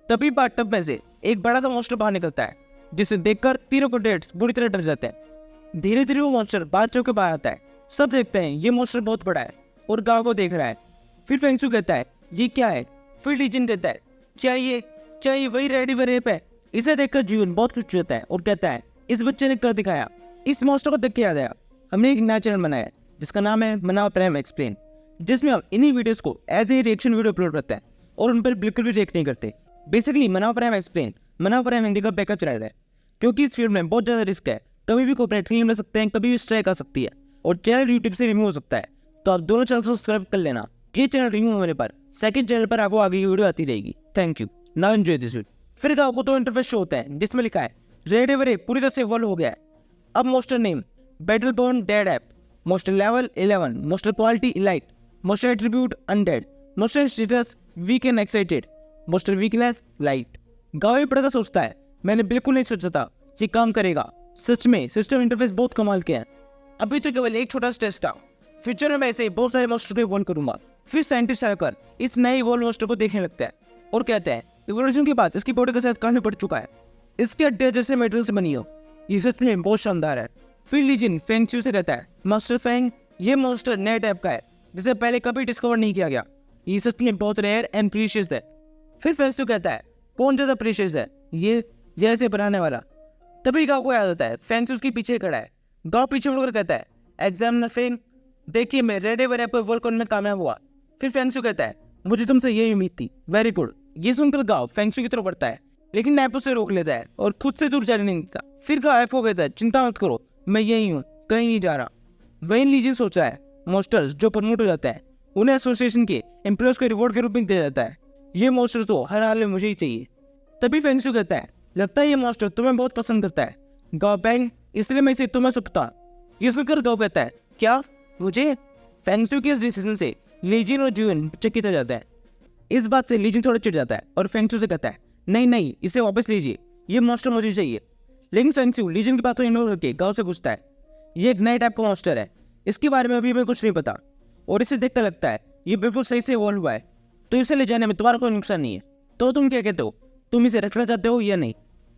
तभी बाथटब में से एक बड़ा सा मॉन्स्टर बाहर निकलता है, जिसे देखकर तीनों कैंडिडेट्स बुरी तरह डर जाते हैं। धीरे धीरे वो मॉन्स्टर बाथटब के बाहर आता है। सब देखते हैं ये मॉन्स्टर बहुत बड़ा है और गांव को देख रहा है। फिर फेंगशू कहता है, ये क्या है? फिर लीजन कहता है, क्या ये वही रेडी वे रेप है? इसे देखकर जीवन बहुत खुश होता है और कहता है, इस बच्चे ने कर दिखाया। इस मॉन्स्टर को देख के याद आया, हमने एक नया चैनल बनाया है जिसका नाम है मनाव प्राइम एक्सप्लेन, जिसमें हम इन्हीं वीडियोस को as a reaction video upload करते हैं और उन पर बिल्कुल भी रिएक्ट नहीं करते। बेसिकली मनाव प्राइम एक्सप्लेन मनाव प्राइम हिंदी का बैकअप चलाता है, क्योंकि इस फील्ड में बहुत ज़्यादा रिस्क है, कभी भी कॉपीराइट क्लेम ले सकते हैं, कभी भी स्ट्राइक आ सकती है और चैनल यूट्यूब से रिमूव हो सकता है। तो आप दोनों चैनल सब्सक्राइब कर लेना। ये चैनल रिमूव होने पर सेकंड चैनल पर आपको आगे की वीडियो आती रहेगी। Thank you, now enjoy this video. फिर आपको दो इंटरफेस शो होता है जिसमें लिखा है, रेड एवरे पूरी तरह से इवॉल्व हो गया है। अब monster name battleborn dead app, monster level 11, monster quality elite, monster attribute undead, monster status weak and excited, monster weakness light. गाँव पढ़कर सोचता है, मैंने बिल्कुल नहीं सोचा था ये काम करेगा। सच में सिस्टम इंटरफेस बहुत कमाल के हैं। अभी तो केवल एक छोटा सा टेस्ट था, फ्यूचर में मैं ऐसे बहुत सारे मोस्टर को इवॉल्व करूंगा। फिर साइंटिस्ट आकर इस नए इवॉल्व मोस्टर को देखने लगता है और कहते हैं, इवोल्यूशन के बाद इसकी बॉडी का साइज काफी बढ़ चुका है, इसके हड्डियां जैसे मेटेरियल से बनी हो, ये सच में बहुत शानदार है। फिर लीजन फेंगशू से कहता है, मास्टर फेंग, ये मोस्टर नए टाइप का है जिसे पहले कभी डिस्कवर नहीं किया गया, ये सच में बहुत रेयर एंड प्रीशियस है। फिर फेंगशू कहता है, कौन ज्यादा प्रीशियस है, ये ऐसे बनाने वाला? तभी गाँव को याद आता है फेंगशू उसके पीछे खड़ा है। गाँव पीछे मुड़कर कहता है, एग्जामिनर फेंग, देखिए मैं रेड एवर ऐप को इवॉल्व करने में कामयाब हुआ। फिर फेंगशू कहता है, मुझे तुमसे यही उम्मीद थी, वेरी गुड। ये सुनकर गाँव फेंगशू की तरफ बढ़ता है, लेकिन ऐप उसे रोक लेता है और खुद से दूर जाने नहीं देता। फिर गाँव ऐप को कहता है, चिंता मत करो, मैं यही हूँ, कहीं नहीं जा रहा। वहीं लीजन सोच रहा है, मोस्टर्स जो प्रमोट हो जाता है उन्हें एसोसिएशन के एम्प्लॉयज को रिवॉर्ड के रूप में दिया जाता है। ये मोस्टर्स तो हर हाल में मुझे ही चाहिए। तभी फेंगशू कहता है, लगता है ये मोस्टर तुम्हें बहुत पसंद करता है गाँव बैंग, इसलिए मैं इसे तुम्हें सौंपता। ये फिक्र गाँव कहता है, क्या मुझे? फेंगशू के इस डिसीजन से लीजन और जून चकित हो जाता है। इस बात से लीजन थोड़ा चिढ़ जाता है और फेंगशू से कहता है, नहीं इसे वापस लीजिए, ये मॉन्स्टर मुझे चाहिए। लेकिन फेंगशू लीजन की बातों इग्नोर करके गाँव से पूछता है, ये एक नए टाइप का मॉन्स्टर है, इसके बारे में अभी हमें कुछ नहीं पता और इसे देखकर लगता है ये बिल्कुल सही से इवॉल्व हुआ है, तो इसे ले जाने में तुम्हारा कोई नुकसान नहीं है। तो तुम क्या कहते हो, तुम इसे रखना चाहते हो या नहीं?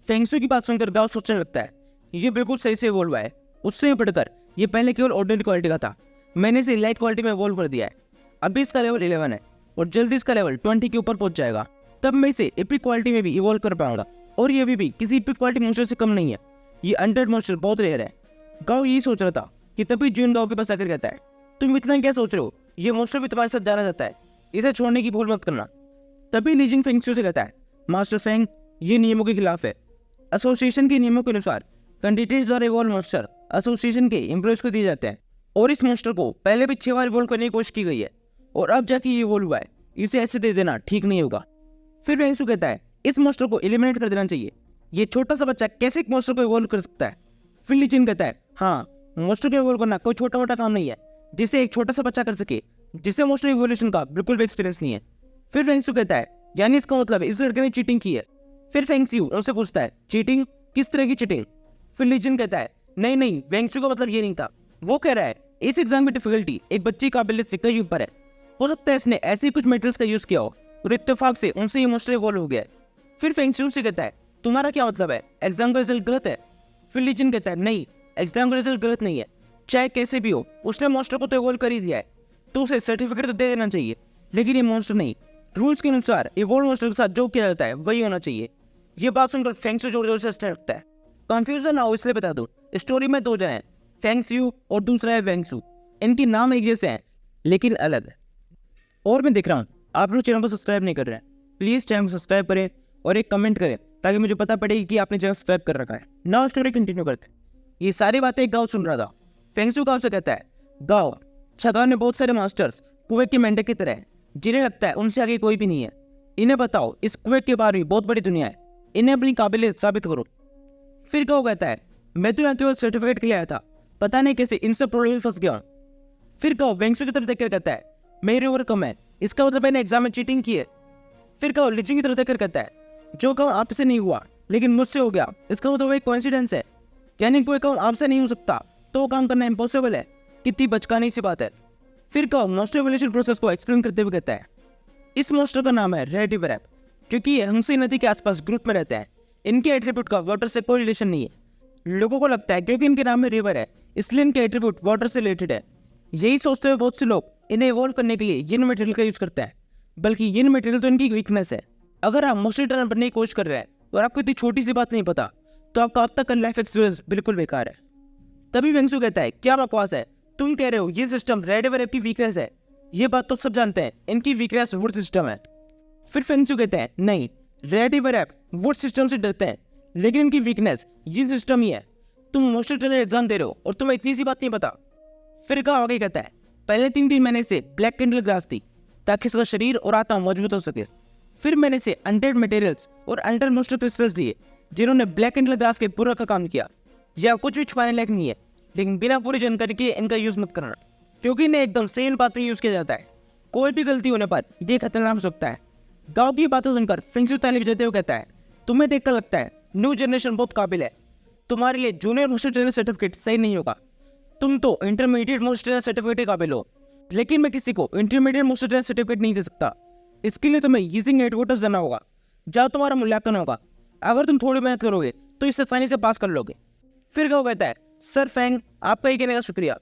फेंगशू की बात सुनकर गाँव सोचने लगता है, ये बिल्कुल सही से इवॉल्व हुआ है, उससे बढ़कर ये पहले केवल ऑर्डिनरी क्वालिटी का था, मैंने इसे लाइट क्वालिटी में इवॉल्व कर दिया है। अभी इसका लेवल 11 है और जल्दी इसका लेवल 20 के ऊपर पहुंच जाएगा, तब मैं इसे एपिक क्वालिटी में भी इवॉल्व कर पाऊंगा और ये अभी भी किसी एपिक क्वालिटी मॉन्स्टर से कम नहीं है। ये अनडेड मॉन्स्टर बहुत रेयर है। गाँव यही सोच रहा था कि तभी जून गाँव के पास आकर कहता है, तुम इतना क्या सोच रहे हो, ये मॉन्स्टर भी तुम्हारे साथ जाना चाहता है, इसे छोड़ने की भूल मत करना। तभी लीजन फेंगशू से कहता है, मास्टर फेंग, ये नियमों के खिलाफ है। एसोसिएशन के नियमों के अनुसार कैंडिडेट्स द्वारा इवॉल्व मॉन्स्टर एसोसिएशन के एम्प्लॉयज को दिए जाते हैं और इस मॉन्स्टर को पहले भी 6 बार इवॉल्व करने की कोशिश की गई है और अब जाके ये इवॉल्व हुआ है, इसे ऐसे दे देना ठीक नहीं होगा। फिर वेंगसू कहता है इस मॉन्स्टर को एलिमिनेट कर देना चाहिए, ये छोटा सा बच्चा कैसे एक मॉन्स्टर को इवॉल्व कर सकता है। फिर ली जिन कहता है हाँ, मॉन्स्टर को इवॉल्व करना कोई छोटा मोटा काम नहीं है जिसे एक छोटा सा बच्चा कर सके, जिसे मॉन्स्टर इवोल्यूशन का बिल्कुल भी एक्सपीरियंस नहीं है। फिर वेंगसू कहता है यानी इसका मतलब इस लड़के ने चीटिंग की है। फिर फेंगस्यू उनसे पूछता है चीटिंग, किस तरह की चीटिंग। फिर लीजिन कहता है नहीं, वेंगसू का मतलब ये नहीं था, वो कह रहा है इस एग्जाम की डिफिकल्टी एक बच्चे की काबिलियत से कहीं ऊपर है, हो सकता है इसने ऐसे कुछ मेटल्स का यूज किया हो और इत्तेफाक से उनसे ये मॉन्स्टर इवॉल्व हो गया है। फिर फेंगस्यू से कहता है तुम्हारा क्या मतलब है, एग्जाम का रिजल्ट गलत है। फिर लीजिन कहता है नहीं, एग्जाम का रिजल्ट गलत नहीं है, चाहे कैसे भी हो उसने मॉन्स्टर को तो इवॉल्व कर ही दिया है, तो उसे सर्टिफिकेट तो दे देना चाहिए, लेकिन ये मॉन्स्टर नहीं। रूल्स के अनुसार इवॉल्व मॉन्स्टर के साथ जो किया जाता है वही होना चाहिए। ये बात सुनकर फेंगस्यू जोर जोर से हंसने लगता है। कंफ्यूजन ना हो इसलिए बता दूं, स्टोरी में 2 जन हैं, फेंगस्यू और दूसरा है वेंगसू। इनके नाम एक जैसे हैं लेकिन अलग है। और मैं देख रहा हूँ आप लोग चैनल को सब्सक्राइब नहीं कर रहे हैं, प्लीज़ चैनल को सब्सक्राइब करें और एक कमेंट करें ताकि मुझे पता पड़ेगी कि आपने चैनल सब्सक्राइब कर रखा है। नाउ स्टोरी कंटिन्यू करते हैं। ये सारी बातें एक गाँव सुन रहा था। फेंगस्यू गाँव से कहता है गाँव छगाव में बहुत सारे मास्टर्स कुएं के मेंढक की तरह है, जिन्हें लगता है उनसे आगे कोई भी नहीं है। इन्हें बताओ इस कुएं के बारे में बहुत बड़ी दुनिया है, इन्हें अपनी काबिलियत साबित करो। फिर गाँव कहता है मैं तो यहाँ केवल सर्टिफिकेट के लिए आया था, पता नहीं कैसे इन सब प्रॉब्लम में फंस गया हूँ। फिर गाँव वेंगसू की तरफ देखकर कहता है मेरी उम्र कम है, इसका मतलब मैंने एग्जाम में चीटिंग की है। फिर गाँव लिजिंग की तरफ देखकर कहता है जो काम आपसे नहीं हुआ लेकिन मुझसे हो गया, इसका मतलब एक कोइंसिडेंस है, यानी कोई काम आपसे नहीं हो सकता तो वो काम करना इम्पॉसिबल है। कितनी बचकानी सी बात है। फिर गाँव मॉन्स्टर इवोल्यूशन प्रोसेस को एक्सप्लेन करते हुए कहता है इस मॉन्स्टर का नाम है रेड रिवर ऐप, क्योंकि ये हंसी नदी के आसपास ग्रुप में रहते हैं। इनके एट्रीब्यूट का वाटर से कोई रिलेशन नहीं है। लोगों को लगता है क्योंकि इनके नाम में रिवर है इसलिए इनके एट्रीब्यूट वाटर से रिलेटेड है। यही सोचते हुए बहुत से लोग इन्हें इवॉल्व करने के लिए यिन मटेरियल का यूज करते हैं, बल्कि यिन मटेरियल तो इनकी वीकनेस है। अगर आप मॉन्स्टर टर्नर बनने की कोशिश कर रहे हैं और आपको इतनी छोटी सी बात नहीं पता तो आपका अब तक का लाइफ एक्सपीरियंस बिल्कुल बेकार है। तभी वेंगसू कहता है क्या बकवास है, तुम कह रहे हो ये सिस्टम रेड रिवर ऐप की वीकनेस है, ये बात तो सब जानते हैं, इनकी वीकनेस वुड सिस्टम है। फिर फेंगसू कहते हैं नहीं, red river app would system से डरते हैं लेकिन इनकी वीकनेस ये सिस्टम ही है। तुम मॉन्स्टर ट्रेनर एग्जाम दे रहे हो और तुम्हें इतनी सी बात नहीं पता। फिर गाँव आगे कहता है पहले 3 महीने से ब्लैक कैंडल ग्रास दी ताकि इसका शरीर और आत्मा मजबूत हो सके। फिर मैंने इसे अनडेड मटेरियल्स और अंडर मॉन्स्टर क्रिस्टल्स दिए जिन्होंने ब्लैक कैंडल ग्रास के पूरा का काम किया। यह कुछ भी छुपाने लायक नहीं है, लेकिन बिना पूरी जानकारी के इनका यूज मत करना, क्योंकि इन्हें एकदम सेम बात में यूज किया जाता है। कोई भी गलती होने पर यह खतरनाक हो सकता है। गाँव की बातें सुनकर फेंगसू ताली बजाते हुए कहता है तुम्हें देखकर लगता है न्यू जनरेशन बहुत काबिल है, तुम्हारे लिए जूनियर मॉन्स्टर ट्रेनर सर्टिफिकेट सही नहीं होगा, तुम तो इंटरमीडिएट मॉन्स्टर ट्रेनर सर्टिफिकेट के काबिल हो, लेकिन मैं किसी को इंटरमीडिएट मॉन्स्टर ट्रेनर सर्टिफिकेट नहीं दे सकता। इसके लिए तुम्हें यूजिंग हेडक्वार्टर्स जाना होगा, जहाँ तुम्हारा मूल्यांकन होगा। अगर तुम थोड़ी मेहनत करोगे तो इसे आसानी से पास कर लोगे। फिर गाँव कहता है सर फेंग आपका ये कहने का शुक्रिया।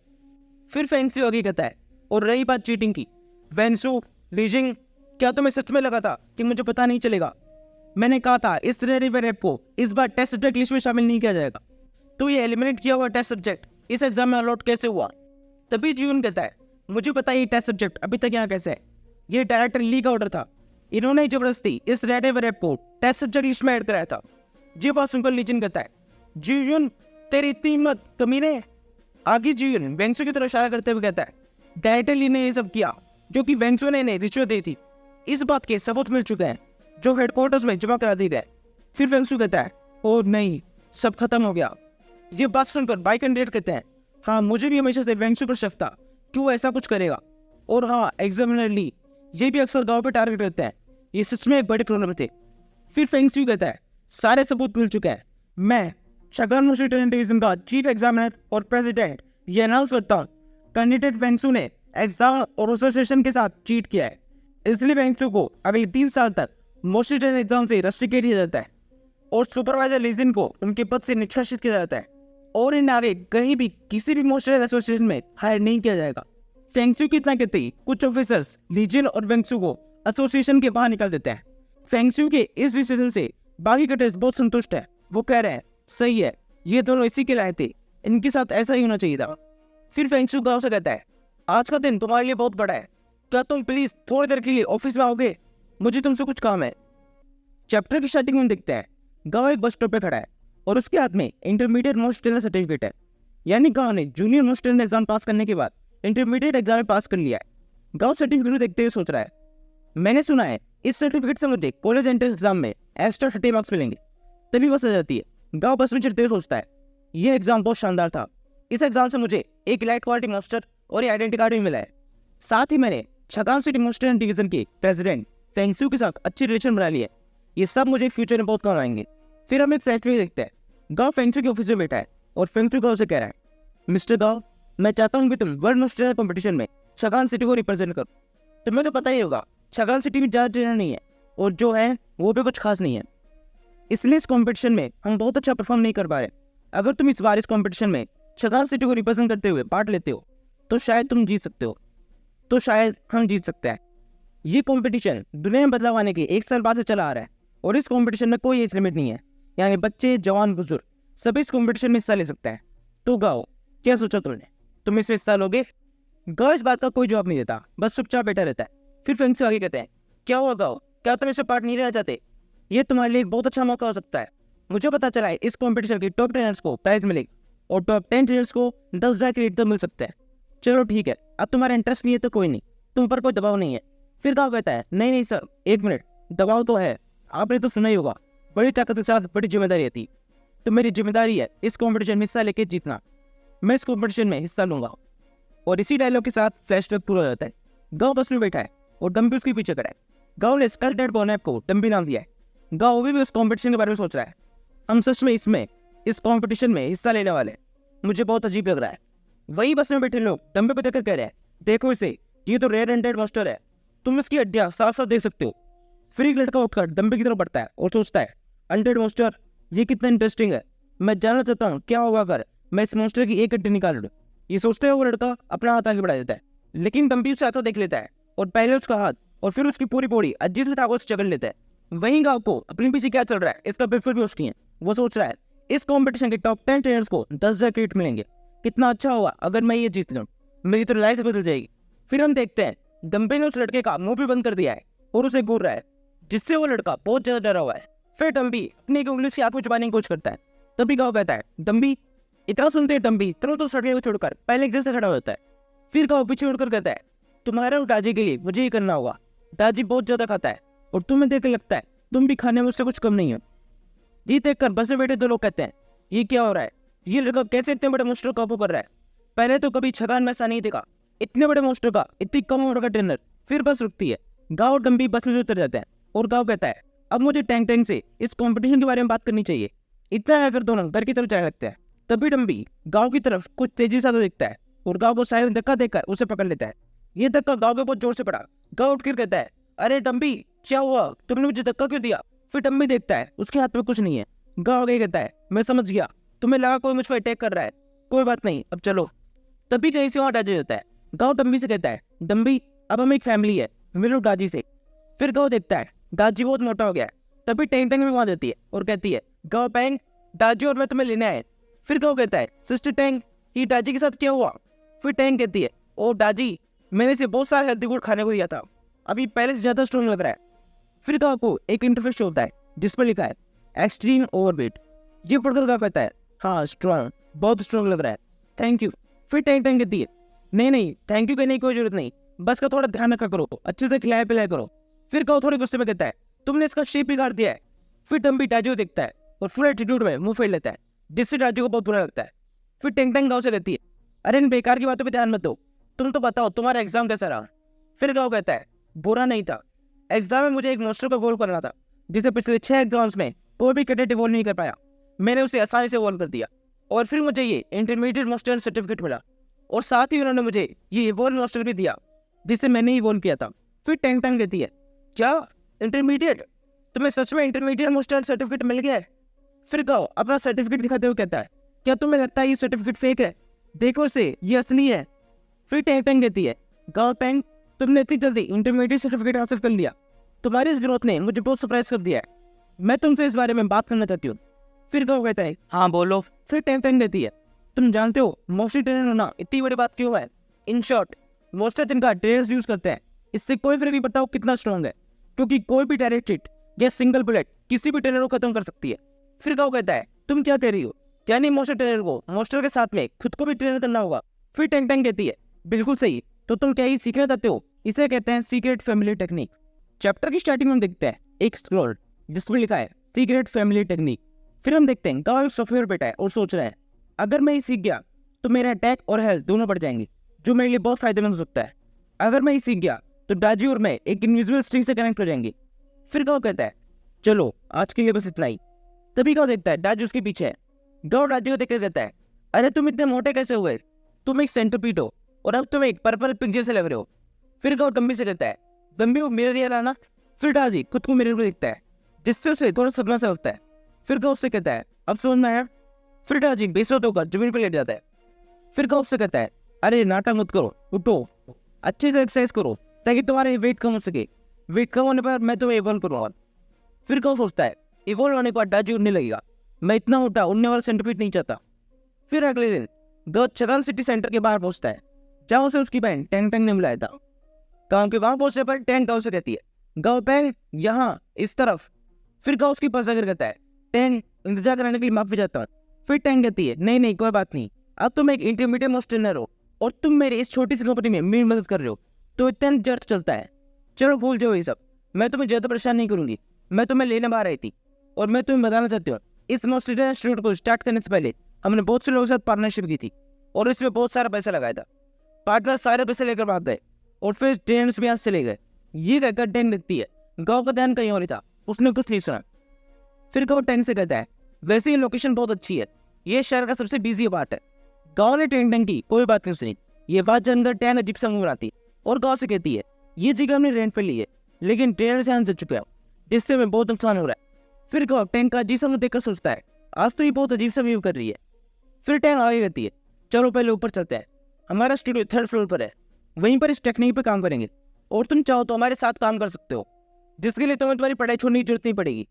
फिर फेंगसू आगे कहता है और रही बात चीटिंग की, वेंसू लीजिंग क्या तुम्हें सच में लगा था कि मुझे पता नहीं चलेगा? मैंने कहा था इस रेड रिवर ऐप को इस बार टेस्ट सब्जेक्ट लिस्ट में शामिल नहीं किया जाएगा, तो ये एलिमिनेट किया हुआ टेस्ट सब्जेक्ट इस एग्जाम में अलॉट कैसे हुआ? तभी जीवन कहता है मुझे पता है ये टेस्ट सब्जेक्ट अभी तक यहाँ कैसे है, ये डायरेक्टर ली का ऑर्डर था, इन्होंने जबरदस्ती इस रेड रिवर ऐप को टेस्ट सब्जेक्ट लिस्ट में ऐड कराया था। ये बात सुनकर लीजिन कहता है जीवन तेरी इतनी हिम्मत कमीने। आगे जीवन वेंगसू की तरफ इशारा करते हुए कहता है डायरेक्टर ली ने ये सब किया क्योंकि वेंगसू ने इन्हें रिश्वत दी थी। इस बात के सबूत मिल चुके हैं जो हेडक्वार्टर्स में जमा करा दिए गए। फिर वेंगसू कहता है ओ नहीं, सब खत्म हो गया। ये बात सुनकर बाई कैंडिडेट कहते हैं हाँ मुझे भी हमेशा से वेंगसू पर शक था कि वो ऐसा कुछ करेगा, और हाँ एग्जामिनर ली ये भी अक्सर गाँव पर टारगेट करते हैं, ये सच में एक बड़ी प्रॉब्लम थी। फिर फेंगसू कहता है सारे सबूत मिल चुके हैं, मैं शगान मॉन्स्टर ट्रेनिंग डिवीजन का चीफ एग्जामिनर और प्रेसिडेंट ये अनाउंस करता हूँ कैंडिडेट वेंगसू ने एग्जाम और एसोसिएशन के साथ चीट किया है, इसलिए वेंगसू को अगले 3 साल तक मॉन्स्टर ट्रेनिंग एग्जाम से रस्टिकेट किया जाता है और सुपरवाइजर लीजिन को उनके पद से निष्कासित किया जाता है और इन्हें आगे कहीं भी किसी भी मॉन्स्टर एसोसिएशन में हायर नहीं किया जाएगा। फेंगसू की इतना कहते ही कुछ ऑफिसर्स लीजिन और वेंगसू को एसोसिएशन के बाहर निकाल देते हैं। फेंगसू के इस डिसीजन से बाकी कटेस बहुत संतुष्ट है, वो कह रहे हैं सही है, ये दोनों इसी के लाए थे, इनके साथ ऐसा ही होना चाहिए था। फिर फेंगसू गाँव से कहता है आज का दिन तुम्हारे लिए बहुत बड़ा है, क्या तुम प्लीज थोड़ी देर के लिए ऑफिस में आओगे, मुझे तुमसे कुछ काम है। चैप्टर की स्टार्टिंग में देखते हैं गाँव एक बस स्टॉप पे खड़ा है और उसके हाथ में इंटरमीडिएट मॉन्स्टर ट्रेनर सर्टिफिकेट है। यानी गाँव ने जूनियर मोस्ट टैलेंट एग्जाम पास करने के बाद इंटरमीडिएट एग्जाम में पास कर लिया है। गाँव सर्टिफिकेट देखते हुए सोच रहा है, मैंने सुना है इस सर्टिफिकेट से मुझे कॉलेज एंट्रेंस एग्जाम में एक्स्ट्रा 30 मार्क्स मिलेंगे। तभी बस आ जाती है। गाँव बस में चढ़ते हुए सोचता है, यह एग्जाम बहुत शानदार था। इस एग्जाम से मुझे एक लाइट क्वालिटी मास्टर और ये आइडेंटिटी कार्ड भी मिला है। साथ ही मैंने छगान सिटी मोस्ट टैलेंट डिवीजन के प्रेसिडेंट फेंगसू के साथ अच्छी रिलेशन बना ली है। ये सब मुझे फ्यूचर में बहुत काम आएंगे। फिर हम एक फ्लैशबैक देखते हैं। गाँव फेंगसू के ऑफिस में बैठा है और फेंगसू गाँव से कह रहा है, मिस्टर गाँव, मैं चाहता हूँ कि तुम वर्ल्ड मोस्ट टैलेंट कॉम्पिटिशन में छगान सिटी को रिप्रेजेंट करो। तुम्हें तो पता ही होगा छगान सिटी में ज़्यादा ट्रेनर नहीं है और जो है वो भी कुछ खास नहीं है, इसलिए इस कॉम्पिटिशन में हम बहुत अच्छा परफॉर्म नहीं कर पा रहे। अगर तुम इस बार इस कॉम्पिटिशन में छगान सिटी को रिप्रेजेंट करते हुए पार्ट लेते हो तो शायद तुम जीत सकते हो, तो शायद हम जीत सकते हैं। ये कॉम्पिटिशन दुनिया में बदलाव आने के 1 साल बाद से चला आ रहा है और इस कॉम्पिटिशन में कोई एज लिमिट नहीं है, यानी बच्चे, जवान, बुजुर्ग सभी इस कॉम्पिटिशन में हिस्सा ले सकते हैं। तो गाओ, क्या सोचा तुमने? तुम इसमें हिस्सा लोगे? गाओ इस बात का कोई जवाब नहीं देता, बस चुपचाप बैठा रहता है। फिर फेंगसू आगे कहते हैं, क्या हुआ गाओ, क्या तुम इसमें पार्ट नहीं लेना चाहते? ये तुम्हारे लिए एक बहुत अच्छा मौका हो सकता है। मुझे पता चला है इस कॉम्पिटिशन के टॉप ट्रेनर्स को प्राइज मिलेगी और टॉप 10 ट्रेनर्स को 10,000 क्रेडिट मिल सकते हैं। चलो ठीक है, अब तुम्हारा इंटरेस्ट नहीं है तो कोई नहीं, तुम पर कोई दबाव नहीं है। फिर गाँव कहता है, नहीं नहीं सर, 1 मिनट, दबाव तो है, आपने तो सुना ही होगा, बड़ी ताकत के साथ बड़ी जिम्मेदारी आती। तो मेरी जिम्मेदारी है इस कॉम्पिटिशन में हिस्सा लेके जीतना। मैं इस कॉम्पिटिशन में हिस्सा लूंगा। और इसी डायलॉग के साथ फ्लैशबैक पूरा हो जाता है। गाँव बस में बैठा है और डम्बी उसके पीछे खड़ा है। गाँव ने स्कल डेड बॉनैप को डम्बी नाम दिया है। गाँव भी उस कॉम्पिटिशन के बारे में सोच रहा है, हम सच में इस कॉम्पिटिशन में हिस्सा लेने वाले हैं। मुझे बहुत अजीब लग रहा है। वही बस में बैठे लोग डम्बे को देखकर कह रहे हैं, देखो इसे, ये तो रेयर एंडेड मास्टर है, तुम इसकी हड्डियां साफ साफ देख सकते हो। फिर एक लड़का उठकर डम्बे की तरफ बढ़ता है और सोचता है, अनडेड मास्टर, ये कितना इंटरेस्टिंग है, मैं जानना चाहता हूँ क्या होगा अगर मैं इस मास्टर की एक हड्डी निकाल लूँ। ये सोचते हुए वो लड़का अपना हाथ आगे बढ़ा देता है, लेकिन डम्बी उसे आता देख लेता है और पहले उसका हाथ और फिर उसकी पूरी बॉडी अजीब से धागों से जकड़ लेता है। वहीं गाँव को अपने पीछे क्या चल रहा है इसका बिल्कुल भी होश नहीं है। वो सोच रहा है, इस कॉम्पिटिशन के टॉप 10 ट्रेनर्स को 10,000 क्रेडिट मिलेंगे, कितना अच्छा होगा अगर मैं ये जीत लूँ, मेरी तो लाइफ बदल जाएगी। फिर हम देखते हैं डम्बे ने उस लड़के का मुंह भी बंद कर दिया है और उसे घूर रहा है, जिससे वो लड़का बहुत ज्यादा डरा हुआ है। फिर डम्बी अपनी एक उंगली से आंख में छुपाने की कोशिश करता है। तभी गाँव कहता है, डम्बी, इतना सुनते हैं डम्बी तुरंत तो सड़के को छोड़कर पहले एक जैसे खड़ा होता है। फिर गाँव पीछे उड़कर कहता है, तुम्हारे और दाजी के लिए मुझे ये करना होगा, दाजी बहुत ज्यादा खाता है और तुम्हें देख लगता है तुम भी खाने में उससे कुछ कम नहीं हो। जी देखकर बस में बैठे 2 लोग कहते हैं, ये क्या हो रहा है, ये लड़का कैसे इतने बड़े मोस्टर काबू कर रहा है? पहले तो कभी छगान में ऐसा नहीं देखा, इतने बड़े मोस्टर का इतनी कम उम्र का ट्रेनर। फिर बस रुकती है। गाँव और डम्बी बस में उतर जाते हैं और गाँव कहता है, अब मुझे टैंक टैंक से इस कॉम्पिटिशन के बारे में बात करनी चाहिए। इतना अगर दोनों घर की तरफ जाने लगते हैं, तभी डम्बी गाँव की तरफ कुछ तेजी से देखता है और गाँव को साइड धक्का देकर उसे पकड़ लेता है। ये धक्का गाँव के बहुत जोर से पड़ा। गाँव उठकर कहता है, अरे डम्बी, क्या हुआ, तुमने मुझे धक्का क्यों दिया? फिर डम्बी देखता है उसके हाथ में कुछ नहीं है। गाँव आगे कहता है, मैं समझ गया, तुम्हें लगा कोई मुझ पर अटैक कर रहा है, कोई बात नहीं, अब चलो। तभी कहीं से वहाँ दाजी जाता है। गाँव डम्बी से कहता है, डम्बी, अब हम एक फैमिली है, मिलो दाजी से। फिर गाँव देखता है दाजी बहुत मोटा हो गया है। तभी टैंक टैंक में वहाँ देती है और कहती है, गाँव पैंग, दाजी और मैं तुम्हें लेने आए। फिर गाँव कहता है, सिस्टर टैंग, ये दाजी के साथ क्या हुआ? फिर टैंग कहती है, ओ दाजी, मैंने इसे बहुत सारे हेल्दी फूड खाने को दिया था, अभी पहले से ज़्यादा स्ट्रॉन्ग लग रहा है। फिर गाँव को एक इंटरफेस होता है जिस पर लिखा है एक्सट्रीम ओवरवेट। ये पढ़कर गाँव कहता है, हाँ स्ट्रॉन्ग, बहुत स्ट्रॉन्ग लग रहा है, थैंक यू। फिर टैंक टैंक कहती है, नहीं नहीं, थैंक यू कहने की कोई जरूरत नहीं, बस का थोड़ा ध्यान रखा करो, अच्छे से खिलाया पिलाया करो। फिर गाँव थोड़े गुस्से में कहता है, तुमने इसका शेप बिगाड़ दिया है। फिर डम्बी दाजी को देखता है और फुल एटीट्यूड में मुंह फेर लेता है, जिससे दाजी को बहुत बुरा लगता है। फिर टैंक टैंक गाँव से कहती है, अरे इन बेकार की बातों पर ध्यान मत दो, तुम तो बताओ तुम्हारा एग्जाम कैसा रहा? फिर गाँव कहता है, बुरा नहीं था, एग्जाम में मुझे एक मास्टर को वॉल्व करना था जिसे पिछले 6 एग्जाम्स में कोई भी कैडेट वॉल्व नहीं कर पाया। मैंने उसे आसानी से वॉल्व कर दिया और फिर मुझे ये इंटरमीडिएट मास्टर सर्टिफिकेट मिला और साथ ही उन्होंने मुझे ये वॉल्व मास्टर भी दिया जिसे मैंने ही वॉल्व किया था। फिर टैंक टैंक कहती है, क्या इंटरमीडिएट, तुम्हें सच में इंटरमीडिएट मास्टर सर्टिफिकेट मिल गया है? फिर गाँव अपना सर्टिफिकेट दिखाते हुए कहता है, क्या तुम्हें लगता है ये सर्टिफिकेट फेक है? देखो इसे, ये असली है। फिर टैंक टैंक कहती है, गाँव पैंग, तुमने इतनी जल्दी इंटरमीडिएट सर्टिफिकेट हासिल कर लिया, तुम्हारी इस ग्रोथ ने मुझे बहुत सरप्राइज कर दिया है, मैं तुमसे इस बारे में बात करना चाहती हूँ। फिर गाँव कहता है, हाँ बोलो। फिर टैंक टैंक कहती है, तुम जानते हो मोस्टली ट्रेनर होना इतनी बड़ी बात क्यों है? इन शॉर्ट, मोस्टर जिनका ट्रेनर्स यूज करते हैं, इससे कोई फर्क नहीं पड़ता वो कितना स्ट्रॉन्ग है, क्योंकि कोई भी डायरेक्ट हिट या सिंगल बुलेट किसी भी ट्रेनर को खत्म कर सकती है। फिर गाँव कहता है, तुम क्या कह रही हो? यानी मोस्टर ट्रेनर को मोस्टर के साथ में खुद को भी ट्रेन करना होगा। फिर टैंग टैंग कहती है बिल्कुल सही, तो तुम क्या ही सीखना चाहते हो? इसे कहते हैं सीक्रेट फैमिली टेक्निक। चैप्टर की स्टार्टिंग में हम देखते हैं एक स्क्रॉल जिसमें लिखा है सीक्रेट फैमिली टेक्निक। फिर हम देखते हैं गांव एक सॉफ्टवेयर बैठा है और सोच रहा है अगर मैं ये सीख गया तो मेरा अटैक और हेल्थ दोनों बढ़ जाएंगे, जो मेरे लिए बहुत फायदेमंद हो सकता है। अगर मैं ये सीख गया तो डाजी और मैं एक इनविजिबल स्ट्रिंग से कनेक्ट हो जाएंगे। फिर गांव कहता है चलो आज के लिए बस इतना ही। तभी गांव देखता है डाजी उसके पीछे है। गांव डाजी को देखकर कहता है अरे तुम इतने मोटे कैसे हुए? तुम एक सेंटरपीड हो और अब तुम एक पर्पल पिग जैसे लग रहे हो। फिर गांव डम्बी से कहता है डम्बी को मिरर ये लाना। फिर डाजी खुद को मिरर में देखता है जिससे उसे थोड़ा सपना सा लगता है। फिर गांव उससे कहता है अब समझ में आया? फिर डाजी बेसोत होकर जमीन पर लेट जाता है। फिर गांव उससे कहता है अरे नाटक मत करो, उठो, अच्छे से एक्सरसाइज करो ताकि तुम्हारे वेट कम हो सके। वेट कम होने पर मैं तुम्हें इवॉल्व करूँगा। फिर गांव सोचता है इवॉल्व होने के बाद डाजी उड़ने लगेगा, मैं इतना मोटा उड़ने वाला सेंटरपीड नहीं चाहता। फिर अगले दिन गांव चगान सिटी सेंटर के बाहर पहुंचता है जहाँ उसे उसकी बहन टैंग टैंग ने बुलाया था। गांव के वहां पहुंचने पर टैंग गांव से कहती है गांव पैंग यहाँ इस तरफ। फिर गांव उसके पास आकर कहता है टैंग इंतजार कराने के लिए माफी चाहता हूँ। फिर टैंग कहती है नहीं नहीं कोई बात नहीं, अब तुम एक इंटरमीडिएट मोस्ट ट्रेनर हो और तुम मेरी इस छोटी सी कंपनी में मेरी मदद कर रहे हो, तो इतना जर्द चलता है। चलो भूल जाओ ये सब, मैं तुम्हें ज़्यादा परेशान नहीं करूंगी। मैं तुम्हें लेने बाहर आई थी और मैं तुम्हें बताना चाहती हूँ इस मोस्ट ट्रेनर इंस्टीट्यूट को स्टार्ट करने से पहले हमने बहुत से लोगों के साथ पार्टनरशिप की थी और इसमें बहुत सारा पैसा लगाया था। पार्टनर सारे पैसे लेकर भाग गए और फिर ट्रेनर्स भी यहाँ से चले गए। ये कहकर टैंग देखती है गाँव का ध्यान कहीं और ही था, उसने कुछ नहीं सुना। फिर गाँव टैंग से कहता है वैसे ये लोकेशन बहुत अच्छी है, ये शहर का सबसे बिजी पार्ट है। गाँव ने टैंग टैंग की कोई बात नहीं सुनी। ये बात जानकर टैंग अजीब सा मुंह बनाती और गाँव से कहती है ये जगह हमने रेंट पे ली है लेकिन ट्रेनर से यहाँ जा चुके हैं जिससे हमें बहुत नुकसान हो रहा है। फिर गाँव टैंग का अजीब सा मुंह देखकर सोचता है आज तो ये बहुत अजीब सा बिहेव कर रही है। फिर टैंग आगे कहती है चलो पहले ऊपर चलते हैं, हमारा स्टूडियो 3rd फ्लोर पर है, वहीं पर इस टेक्निक पे काम करेंगे और तुम चाहो तो हमारे साथ काम कर सकते हो, जिसके लिए तुम्हें तुम्हारी पढ़ाई छोड़ने की जरूरत नहीं पड़ेगी।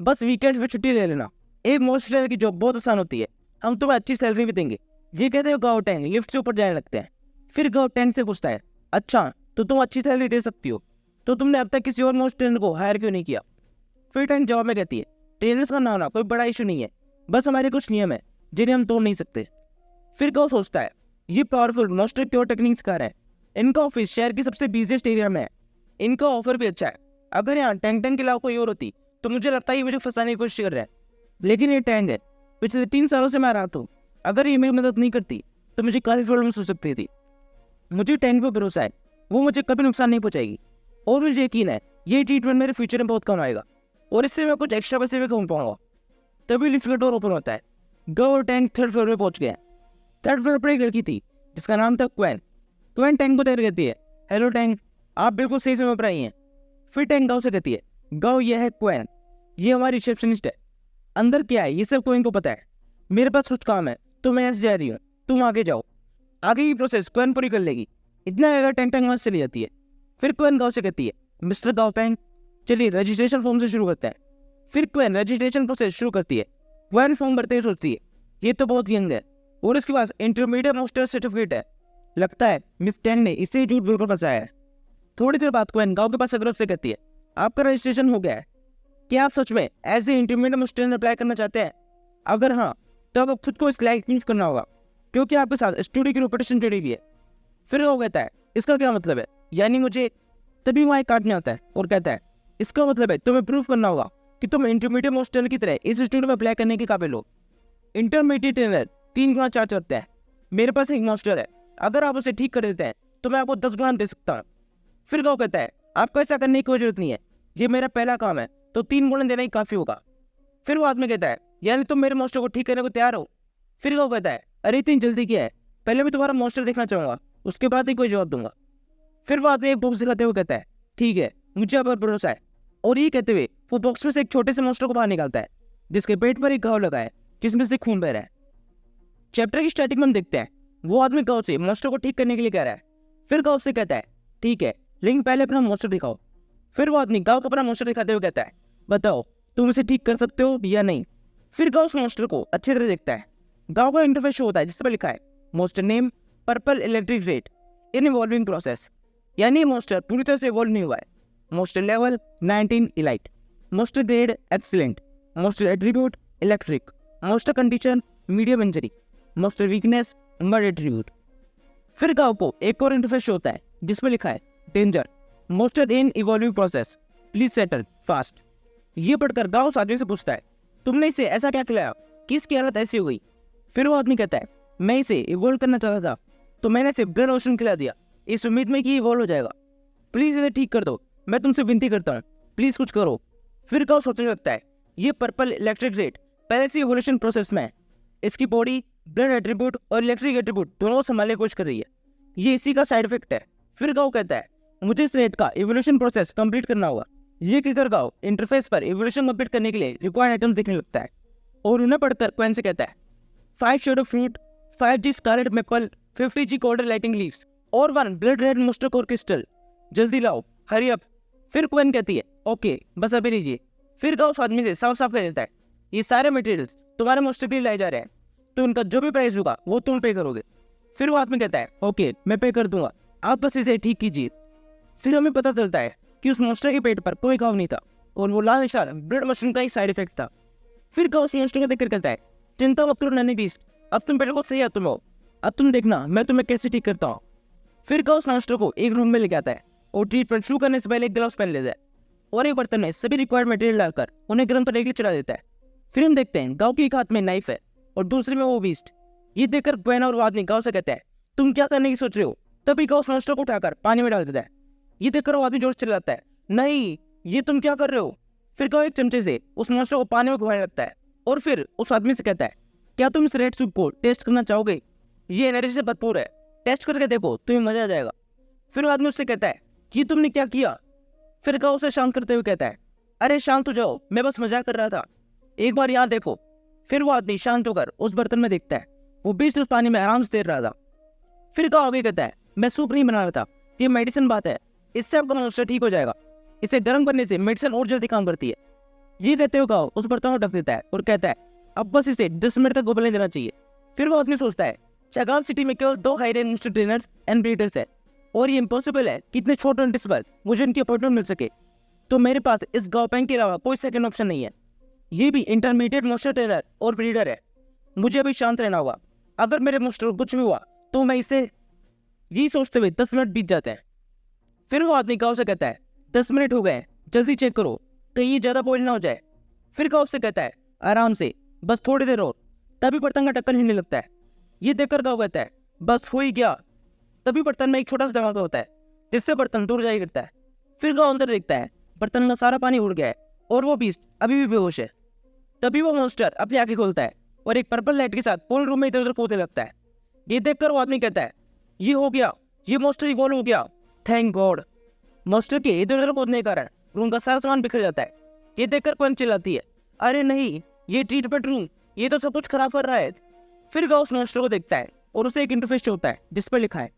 बस वीकेंड्स में छुट्टी ले लेना। एक मोस्ट ट्रेनर की जॉब बहुत आसान होती है, हम तुम्हें अच्छी सैलरी भी देंगे। ये कहते हो गाँव टैंग लिफ्ट से ऊपर जाने लगते हैं। फिर गाँव टैंग से पूछता है अच्छा तो तुम अच्छी सैलरी दे सकती हो, तो तुमने अब तक किसी और मोस्ट ट्रेनर को हायर क्यों नहीं किया? फिर टैंग जवाब में कहती है ट्रेनर्स का ना होना कोई बड़ा इशू नहीं है, बस हमारे कुछ नियम है जिन्हें हम तोड़ नहीं सकते। फिर गाँव सोचता है ये पावरफुल मोस्टर क्योर टेक्निक सिखा रहा है, इनका ऑफिस शहर के सबसे बिजिएस्ट एरिया में है, इनका ऑफर भी अच्छा है। अगर यहाँ टैंग टैंग के अलावा कोई और होती तो मुझे लगता है ये मुझे फंसाने की कोशिश कर रहा है, लेकिन ये टैंग है, पिछले 3 सालों से मैं रहा हूँ, अगर ये मेरी मदद नहीं करती तो मुझे काफ़ी प्रॉब्लम्स हो सकती थी। मुझे टैंग पर भरोसा है, वो मुझे कभी नुकसान नहीं पहुँचाएगी और मुझे यकीन है ये ट्रीटमेंट मेरे फ्यूचर में बहुत काम आएगा और इससे मैं कुछ एक्स्ट्रा पैसे भी कमा पाऊंगा। तभी लिफ्ट का डोर ओपन होता है। गाँव और टैंग 3rd फ्लोर पे पहुंच गए। 3rd फ्लोर पर एक लड़की थी जिसका नाम था क्वेन। क्वेन टैंग को तैयार कहती है हेलो टैंग, आप बिल्कुल सही समय पर आई हैं। फिर टैंग गाँव से कहती है गाँव यह है क्वेन, ये हमारी रिसेप्शनिस्ट है। अंदर क्या है ये सब क्वेन को पता है, मेरे पास कुछ काम है तो मैं ऐसे जा रही हूँ, तुम आगे जाओ, आगे की प्रोसेस क्वेन पूरी कर लेगी। इतना अगर टैंग टैंग वहाँ से चली जाती है। फिर क्वेन गाँव से कहती है मिस्टर गाँव पैंग चलिए रजिस्ट्रेशन फॉर्म से शुरू करते हैं। फिर क्वेन रजिस्ट्रेशन प्रोसेस शुरू करती है। क्वेन फॉर्म भरते ही सोचती है ये तो बहुत यंग है और इसके पास इंटरमीडिएट मास्टर सर्टिफिकेट है, लगता है मिस टैंग ने इसे झूठ बोलकर फंसाया है। थोड़ी देर बाद क्वेन गाँव के पास अग्रव से कहती है आपका रजिस्ट्रेशन हो गया है, क्या आप सच में as a intermediate master apply करना चाहते हैं? अगर हाँ तो आपको खुद को इस लायक यूज करना होगा क्योंकि आपके साथ स्टूडियो की रेपुटेशन जुड़ी हुई है। फिर वो कहता है इसका क्या मतलब है, यानी मुझे? तभी वहाँ एक आदमी आता है और कहता है इसका मतलब है तुम्हें प्रूव करना होगा कि तुम इंटरमीडिएट मास्टर की तरह इस स्टूडियो में अप्लाई करने के काबिल हो। इंटरमीडिएट ट्रेनर 3 गुना चार्ज करता है, मेरे पास एक मास्टर है, अगर आप उसे ठीक कर देते हैं तो मैं आपको 10 गुना दे सकता हूँ। फिर गाँव कहता है आपको ऐसा करने की कोई जरूरत नहीं है, ये मेरा पहला काम है तो 3 गुना देना ही काफ़ी होगा। फिर वो आदमी कहता है यानी तुम मेरे मास्टर को ठीक करने को तैयार हो? फिर गाँव कहता है अरे इतनी जल्दी क्या है, पहले मैं तुम्हारा मास्टर देखना चाहूँगा, उसके बाद ही कोई जवाब दूंगा। फिर वो आदमी एक बॉक्स दिखाते हुए कहता है ठीक है मुझे अब भरोसा है, और ये कहते हुए वो बॉक्स में से एक छोटे से मास्टर को बाहर निकालता है जिसके पेट पर एक घाव लगा है जिसमें से खून बह रहा है। चैप्टर की स्टार्टिंग में हम देखते हैं वो आदमी गाँव से मास्टर को ठीक करने के लिए कह रहा है। फिर गाँव से कहता है ठीक है लेकिन पहले अपना मास्टर दिखाओ। फिर वो आदमी गाँव का अपना मास्टर दिखाते हुए कहता है बताओ तुम इसे ठीक कर सकते हो या नहीं। फिर गाँव उस मास्टर को अच्छी तरह देखता है। गाँव का इंटरफेस शो होता है जिस पर लिखा है master name purple electric rat in evolving process, यानी मास्टर पूरी तरह से इवॉल्व नहीं हुआ है। Master level 19 elite, master grade excellent, master attribute electric, master condition medium injury, monster weakness, mud attribute. फिर गाँव को एक और इंटरफेस होता है जिसमें लिखा है danger, मोस्टर in evolving process, please settle fast. ये पढ़कर गाँव उस आदमी से पूछता है तुमने इसे ऐसा क्या खिलाया कि इसकी हालत ऐसी हो गई। फिर वो आदमी कहता है मैं इसे इवॉल्व करना चाहता था तो मैंने इसे ब्लड ओशन खिला दिया इस उम्मीद में कि इवॉल्व हो जाएगा। प्लीज इसे ठीक कर दो, मैं तुमसे विनती करता हूँ, प्लीज कुछ करो। फिर गाँव सोचने लगता है ये पर्पल इलेक्ट्रिक रेड पहले से इवोल्यूशन प्रोसेस में है, इसकी बॉडी ब्लड एट्रीब्यूट और इलेक्ट्रिक एट्रीब्यूट दोनों को संभालने की कोशिश कर रही है, ये इसी का साइड इफेक्ट है। फिर गाँव कहता है मुझे इस रेड का इवोल्यूशन प्रोसेस कंप्लीट करना होगा। ये कहकर गाँव इंटरफेस पर इवोल्यूशन कंप्लीट करने के लिए रिक्वायर्ड आइटम्स देखने लगता है और उन्हें पढ़कर क्वेन से कहता है 5 shadow fruit, 5G scarlet maple, 50G colder lighting leaves और 1 blood red monster core crystal, जल्दी लाओ, हरी अप। फिर क्वेन कहती है ओके बस अभी लीजिए। फिर गाँव उस आदमी से साफ साफ कह देता है ये सारे मटेरियल्स तुम्हारे मोस्टर के लिए लाए जा रहे हैं तो उनका जो भी प्राइस होगा वो तुम पे करोगे। फिर वो आदमी कहता है ओके मैं पे कर दूंगा, आप बस इसे ठीक कीजिए। फिर हमें पता चलता है कि उस मोस्टर के पेट पर कोई घाव नहीं था और वो लाल निशान ब्लड मशरूम का एक साइड इफेक्ट था। फिर गाँव उस मोस्टर को देखकर कहता है चिंता मत करो नन्ही बीस्ट, अब तुम पहले को सही तुम हो, अब तुम देखना मैं तुम्हें कैसे ठीक करता हूँ। फिर गाँव उस मोस्टर को एक रूम में लेके आता है और ट्रीटमेंट शुरू करने से पहले एक ग्लव्स पहन लेता है और एक बर्तन में सभी रिक्वायर्ड मटेरियल डालकर उन्हें गर्म करने के लिए चला देता है। फिर हम देखते हैं गाँव के एक हाथ में नाइफ है और दूसरे में वो बीस्ट। ये देखकर ग्वेन और वो आदमी गाँव से कहता है तुम क्या करने की सोच रहे हो। तभी गाँव उस मोस्टर को उठाकर पानी में डाल देता है। ये देखकर वो आदमी जोर से चिल्लाता है नहीं ये तुम क्या कर रहे हो। फिर गाँव एक चमचे से उस मोस्टर को पानी में घुमाने लगता है और फिर उस आदमी से कहता है क्या तुम इस रेड सूप को टेस्ट करना चाहोगे, ये एनर्जी से भरपूर है, टेस्ट करके देखो तुम्हें मजा आ जाएगा। फिर वो आदमी उससे कहता है कि तुमने क्या किया। फिर गाँव उसे शांत करते हुए कहता है अरे शांत हो जाओ, मैं बस मजाक कर रहा था, एक बार यहाँ देखो। फिर वो आदमी शांत होकर उस बर्तन में देखता है वो बीच उस पानी में आराम से तैर रहा था। फिर गाँव आगे कहता है मैं सूप नहीं बना रहा था, ये मेडिसिन बात है, इससे आपका मोस्टर ठीक हो जाएगा, इसे गर्म करने से मेडिसिन और जल्दी काम करती है। ये कहते हुए गाँव उस बर्तन को ढक देता है और कहता है अब बस इसे 10 मिनट तक उबलने देना चाहिए। फिर वो आदमी सोचता है चगान सिटी में केवल 2 high range मोस्टर trainers and breeders है और ये इम्पॉसिबल है कि इतने छोटे नोटिस पर मुझे इनकी अपॉइंटमेंट मिल सके, तो मेरे पास इस गाँव बैंक के अलावा कोई सेकंड ऑप्शन नहीं है। ये भी इंटरमीडिएट मोस्टर ट्रेनर और ब्रीडर है, मुझे अभी शांत रहना होगा, अगर मेरे मोस्टर को कुछ भी हुआ तो मैं इसे। यही सोचते हुए 10 मिनट बीत जाते हैं। फिर वो आदमी गाँव से कहता है 10 मिनट हो गए, जल्दी चेक करो कहीं ये ज़्यादा बॉइल ना हो जाए। फिर गाँव से कहता है आराम से बस थोड़ी देर और। तभी बर्तन का ढक्कन हिलने लगता है। ये देखकर गाँव कहता है बस हो ही गया। तभी बर्तन में एक छोटा सा धमाका होता है जिससे बर्तन दूर जाया गिरता है। फिर गाँव अंदर देखता है बर्तन का सारा पानी उड़ गया है और वो बीस्ट अभी भी बेहोश है। तभी वो मोस्टर अपनी आंखें खोलता है और एक पर्पल लाइट के साथ पूरे रूम में इधर उधर कूदने लगता है। ये देखकर वो आदमी कहता है ये हो गया, ये मोस्टर इवॉल्व हो गया, थैंक गॉड। मोस्टर के इधर उधर कूदने के कारण रूम का सारा सामान बिखर जाता है। ये देखकर क्वेन चिल्लाती है अरे नहीं ये ट्रीटमेंट रूम, ये तो सब कुछ खराब कर रहा है। फिर गाँव उस मोस्टर को देखता है और उसे एक इंटरफेस होता है जिस पर लिखा है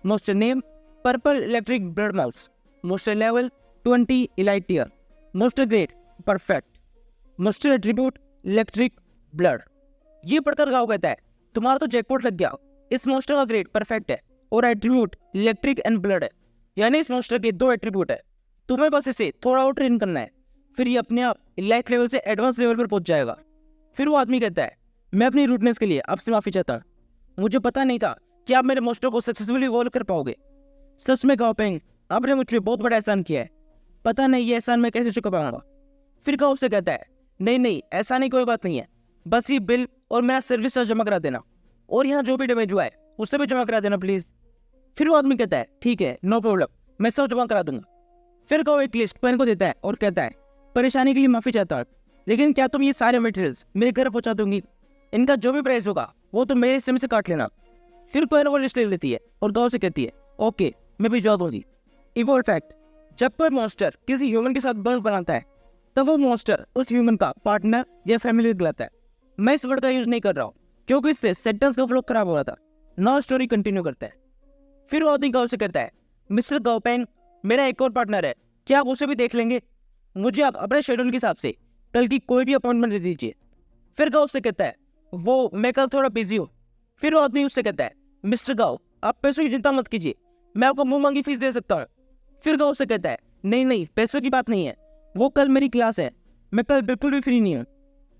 monster name purple electric blood mouse, monster level 20 elite tier, monster grade perfect, monster attribute electric blood. ये पढ़कर गाँव कहता है तुम्हारा तो जैकपॉट लग गया, इस मोस्टर का ग्रेड परफेक्ट है और एट्रीब्यूट इलेक्ट्रिक एंड ब्लड है, यानी इस मोस्टर के 2 एट्रीब्यूट है, तुम्हें बस इसे थोड़ा और ट्रेन करना है, फिर ये अपने आप इलाइट लेवल से एडवांस लेवल पर पहुंच जाएगा। फिर वो आदमी कहता है मैं अपनी रूटनेस के लिए आपसे माफी चाहता हूँ, मुझे पता नहीं था कि आप मेरे मोस्टर को सक्सेसफुली इवॉल्व कर पाओगे। सच में गाँव पेंग आपने मुझ पर बहुत बड़ा एहसान किया है, पता नहीं ये एहसान मैं कैसे चुका पाऊंगा। फिर गाँव से कहता है नहीं ऐसा नहीं, कोई बात नहीं है, बस ये बिल और मेरा सर्विस चार्ज जमा करा देना और यहाँ जो भी डैमेज हुआ है उससे भी जमा करा देना प्लीज। फिर वो आदमी कहता है ठीक है नो प्रॉब्लम, मैं सब जमा करा दूंगा। फिर गाँव एक लिस्ट पेन को देता है और कहता है परेशानी के लिए माफी चाहता हूँ, लेकिन क्या तुम ये सारे मटेरियल्स मेरे घर पहुंचा दूंगी, इनका जो भी प्राइस होगा वो तुम मेरे हिस्से से काट लेना। फिर पेन वो लिस्ट ले लेती है और गाँव से कहती है ओके मैं भिजवा दूंगी। इवॉल्व फैक्ट, जब कोई मॉन्स्टर किसी ह्यूमन के साथ बॉन्ड बनाता है तब वो मॉन्स्टर उस ह्यूमन का पार्टनर या फैमिली कहलाता है। मैं इस वर्ड का यूज नहीं कर रहा हूँ क्योंकि इससे सेंटेंस का फ्लो खराब हो रहा था। नॉन स्टोरी कंटिन्यू करता है। फिर वो आदमी गाँव से कहता है मिस्टर गाओपेन मेरा एक और पार्टनर है, क्या आप उसे भी देख लेंगे, मुझे आप अपने शेड्यूल के हिसाब से कल की कोई भी अपॉइंटमेंट दे दीजिए। फिर गाँव से कहता है वो मैं कल थोड़ा बिजी हूँ। फिर वो आदमी उससे कहता है मिस्टर गाँव आप पैसों की चिंता मत कीजिए, मैं आपको मुंह मांगी फीस दे सकता हूँ। फिर गाँव से कहता है नहीं पैसों की बात नहीं है, वो कल मेरी क्लास है, मैं कल बिल्कुल भी फ्री नहीं हूँ।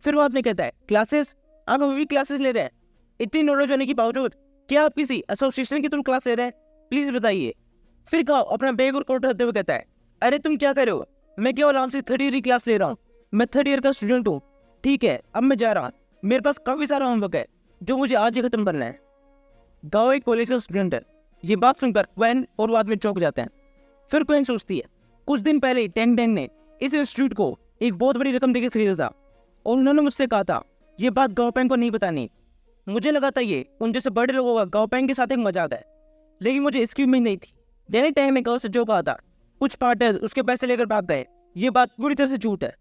फिर वो आदमी कहता है क्लासेस, आप अभी भी क्लासेस ले रहे हैं? इतनी नॉलेज होने के बावजूद क्या आप किसी एसोसिएशन के थ्रू क्लास ले रहे हैं? प्लीज बताइए। फिर कहा अपना बैग और कोट रखते हुए कहता है, अरे तुम क्या कर रहे हो? मैं केवल आराम से 3rd ईयर की क्लास ले रहा हूँ। मैं 3rd ईयर का स्टूडेंट हूँ। ठीक है, अब मैं जा रहा हूँ। मेरे पास काफी सारा होमवर्क है जो मुझे आज ही खत्म करना है। गाओ एक कॉलेज का स्टूडेंट है। ये बात सुनकर क्वेन और वो आदमी चौंक जाते हैं। फिर क्वेन सोचती है, कुछ दिन पहले ही टैंग टैंग ने इस इंस्टीट्यूट को एक बहुत बड़ी रकम देकर खरीदा था और उन्होंने मुझसे कहा था ये बात गाओपेंग को नहीं बतानी। मुझे लगा था ये उन जैसे बड़े लोगों का गाओपेंग के साथ एक मजाक है, लेकिन मुझे इसकी उम्मीद नहीं थी। डैनी टैंग ने गाओ से जो कहा था, कुछ पार्टनर उसके पैसे लेकर भाग गए, ये बात पूरी तरह से झूठ है।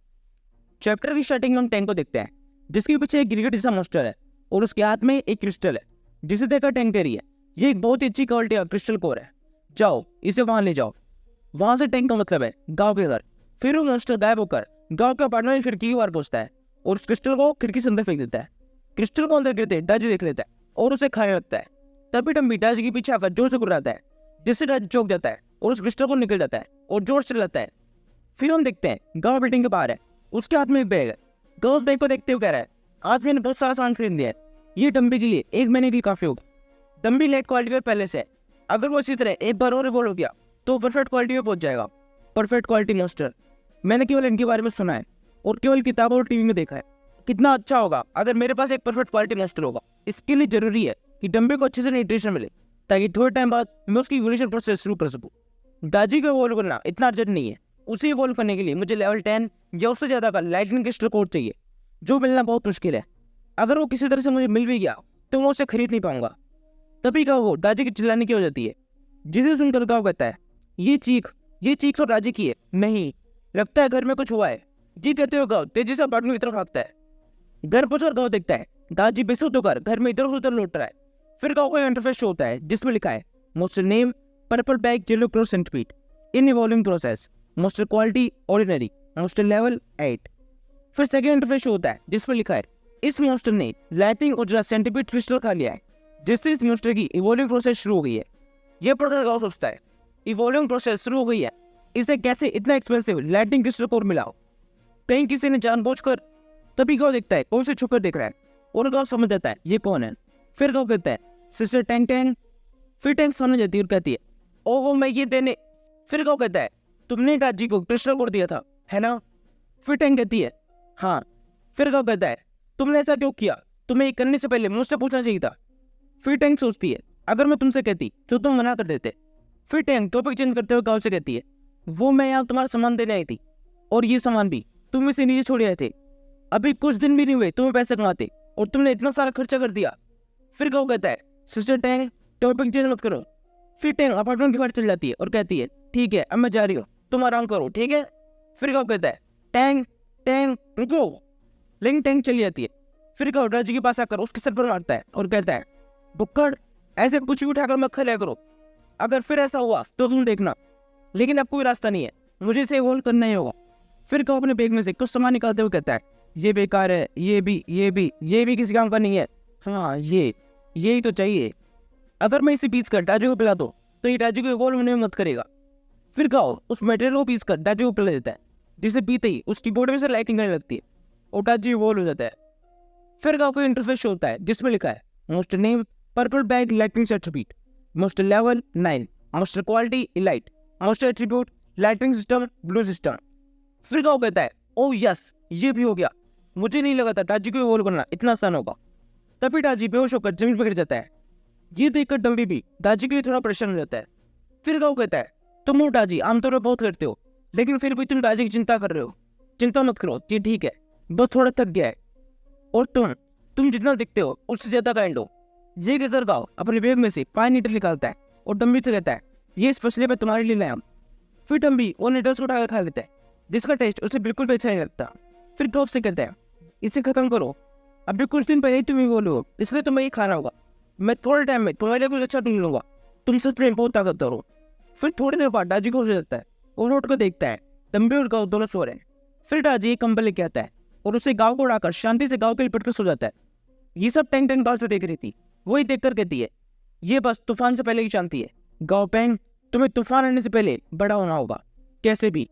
चैप्टर की स्टार्टिंग में हम टैंग को देखते हैं, जिसके पीछे एक गिरगिट जैसा मॉन्स्टर है और उसके हाथ में एक क्रिस्टल है, जिसे देखकर टैंग कह रही है ये एक बहुत ही अच्छी क्वालिटी का क्रिस्टल कोर है, जाओ इसे वहां ले जाओ। वहां से टैंक का मतलब है गांव के घर। फिर वो मॉन्स्टर गायब होकर गांव का पार्टनर खिड़की की बाहर पहुंचता है और उस क्रिस्टल को खिड़की से अंदर फेंक देता है। क्रिस्टल को अंदर गिरते डाजी देख लेता है और उसे खाने लगता है। तभी टम्बी डाजी के पीछे आकर जोर से गुर्राता है, जिससे डाजी चौंक जाता है और उस क्रिस्टल को निकल जाता है और जोर से चिल्लाता है। फिर हम देखते हैं गांव बिल्डिंग के बाहर है, उसके हाथ में एक बैग है। गांव उस बैग को देखते हुए कह रहा है, आज मैंने बहुत सारा सामान खरीद लिया है, ये डम्बी के लिए 1 महीने के लिए काफी होगा। डम्बी लेट क्वालिटी में पहले से है, अगर वो इसी तरह एक बार और इवॉल्व हो गया तो परफेक्ट क्वालिटी में पहुंच जाएगा। परफेक्ट क्वालिटी मॉन्स्टर, मैंने केवल इनके बारे में सुना है और केवल किताबों और टीवी में देखा है। कितना अच्छा होगा अगर मेरे पास एक परफेक्ट क्वालिटी मॉन्स्टर होगा। इसके लिए जरूरी है कि डम्बी को अच्छे से न्यूट्रिशन मिले, ताकि थोड़े टाइम बाद मैं उसकी इवोल्यूशन प्रोसेस शुरू कर सकूं। दाजी को इवॉल्व करना इतना अर्जेंट नहीं है। उसे इवॉल्व करने के लिए मुझे लेवल 10 या उससे ज्यादा का लाइटनिंग क्रिस्टल कोड चाहिए, जो मिलना बहुत मुश्किल है। अगर वो किसी तरह से मुझे मिल भी गया तो मैं उसे खरीद नहीं पाऊंगा। तभी का वो दाजी की चिल्लाने की हो जाती है, जिसे सुनकर गाँव कहता है, ये चीख तो राजी की है। नहीं, लगता है घर में कुछ हुआ है। जी कहते हो गाँव तेजी से अपार्टमेंट की तरफ भागता है। घर पहुंचकर गाँव देखता है दाजी बेसुध होकर घर में इधर उधर लौट रहा है। फिर गाँव को इंटरफेस शो होता है, जिसमें लिखा है monster name purple bag yellow cross centipede in evolving process, monster quality ordinary, monster level 8। फिर सेकंड इंटरफेस शो होता है, जिसमें लिखा है इस मोस्टर ने लाइटिंग और सेंटीपीड क्रिस्टल खा लिया है, जिससे इस मोस्टर की इवॉल्विंग प्रोसेस शुरू हो गई है। यह पढ़कर गाँव सोचता है इवॉल्विंग प्रोसेस शुरू हो गई है, इसे कैसे इतना एक्सपेंसिव लाइटिंग क्रिस्टल कोर मिला हो, कहीं किसी ने जानबूझकर। तभी गाँव देखता है कौन से छुपकर देख रहा है और गाँव समझ जाता है ये कौन है। फिर गाँव कहता है सिस्टर टैंग टैंग। फिर टैंग समझ जाती है और कहती है ओ वो मैं ये देने। फिर गाँव कहता है तुमने दाजी को क्रिस्टल कोर दिया था है ना? फिर टैंग कहती है हाँ। फिर गाँव कहता है तुमने ऐसा क्यों किया? तुम्हें ये करने से पहले मुझसे पूछना चाहिए था। फिर टैंग सोचती है अगर मैं तुमसे कहती तो तुम मना कर देते। फिर टैंग टॉपिक चेंज करते हुए गाँव से कहती है वो मैं यहाँ तुम्हारा सामान देने आई थी, और ये सामान भी तुम इसे नीचे छोड़े आए थे। अभी कुछ दिन भी नहीं हुए तुम्हें पैसे कमाते और तुमने इतना सारा खर्चा कर दिया। फिर गाँव कहता है सिस्टर टैंग टॉपिक चेंज मत करो। फिर टैंग अपार्टमेंट के बाहर चल जाती है और कहती है ठीक है अब मैं जा रही हूँ, तुम आराम करो ठीक है। फिर गाँव कहता है टैंग टैंग रुको, लेकिन टैंग चली जाती है। फिर गाँव राजी के पास आकर उसके सर पर मारता है और कहता है बुक्कड़ ऐसे कुछ भी उठाकर मत खा लिया करो, अगर फिर ऐसा हुआ तो तुम देखना। लेकिन अब कोई रास्ता नहीं है, मुझे इसे इवॉल्व करना ही होगा। फिर गाँव अपने बैग में से कुछ सामान निकालते हुए कहता है ये बेकार है, ये भी किसी काम का नहीं है। हाँ यही तो चाहिए। अगर मैं इसे पीस कर डाजू को पिला दूं तो ये डाजू को इवॉल्व होने में मदद करेगा। फिर गाँव उस मटेरियल को पीस कर डाजू को पिला देता है, जिसे पीते ही उसकी बॉडी में से लाइटिंग करने लगती है और डाजू इवॉल्व हो जाता है। फिर गाँव को इंटरफेस होता है, जिसमें लिखा है monster name purple bag lighting attribute, monster level 9, monster quality elite, monster attribute lighting system blue system. फिर गाँव कहता है ओह यस ये भी हो गया, मुझे नहीं लगा था डाजी को इवॉल्व करना इतना आसान होगा। तभी डाजी बेहोश होकर जमीन पर गिर जाता है। ये देखकर डम्बी भी दाजी के लिए थोड़ा परेशान हो जाता है। फिर गाँव कहता है तुम हो डाजी आमतौर पर बहुत लड़ते हो, लेकिन फिर भी तुम दाजी की चिंता कर रहे हो। चिंता मत करो, ये ठीक है, बस थोड़ा थक गया है, और तुम जितना दिखते हो उससे ज्यादा काइंड हो। ये कहकर गाँव अपने बैग में से 5 नीडल निकालता है और डम्बी से कहता है ये स्पेशली मैं तुम्हारे लिए लाया हूं। फिर डम्बी वो नीडल्स को उठाकर खा लेता है, जिसका टेस्ट उसे बिल्कुल भी अच्छा नहीं लगता। फिर गाँव से कहता है इसे खत्म करो, अभी कुछ दिन पहले ही तुम बोलो, इसलिए तुम्हें ये खाना होगा। मैं थोड़े टाइम में तुम्हारे लिए कुछ अच्छा ढूंढ लूंगा, तुम सच में बहुत ताकतवर हो। फिर थोड़ी देर बाद डाजी को हो जाता है और उठ कर देखता है डम्बी और गाँव दोनों सो रहे हैं। फिर डाजी एक कंबल लेके आता है और उसे गाँव को उड़ाकर शांति से गाँव के लिपट कर सो जाता है। ये सब टैंग टैंग बाहर से देख रही थी, वही देखकर कहती है ये बस तूफान से पहले की शांति है। गाँव पैंग तुम्हें तूफान आने से पहले बड़ा होना होगा कैसे भी।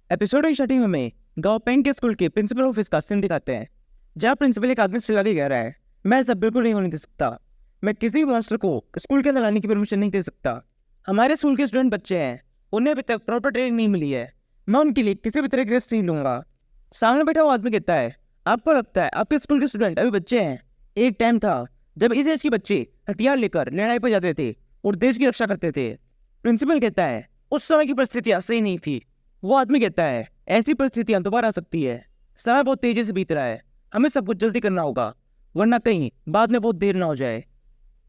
एपिसोड की स्टार्टिंग में गाँव पैंग के स्कूल के प्रिंसिपल ऑफिस का सीन दिखाते हैं, जहाँ प्रिंसिपल एक आदमी से चिल्ला के कह रहा है, मैं ऐसा बिल्कुल नहीं होने दे सकता, मैं किसी भी मास्टर को स्कूल के अंदर लाने की परमिशन नहीं दे सकता। हमारे स्कूल के स्टूडेंट बच्चे हैं, उन्हें अभी तक प्रॉपर ट्रेनिंग नहीं मिली है, मैं उनके लिए किसी भी तरह की रिस्क नहीं लूंगा। सामने बैठा हुआ आदमी कहता है, आपको लगता है आपके स्कूल के स्टूडेंट अभी बच्चे हैं? एक टाइम था जब इस एज के बच्चे हथियार लेकर लड़ाई पर जाते थे और देश की रक्षा करते थे। प्रिंसिपल कहता है, उस समय की परिस्थितियां सही नहीं थी। वो आदमी कहता है, ऐसी परिस्थितियां दोबारा आ सकती है, समय बहुत तेजी से बीत रहा है, हमें सब कुछ जल्दी करना होगा वरना कहीं बाद में बहुत देर ना हो जाए।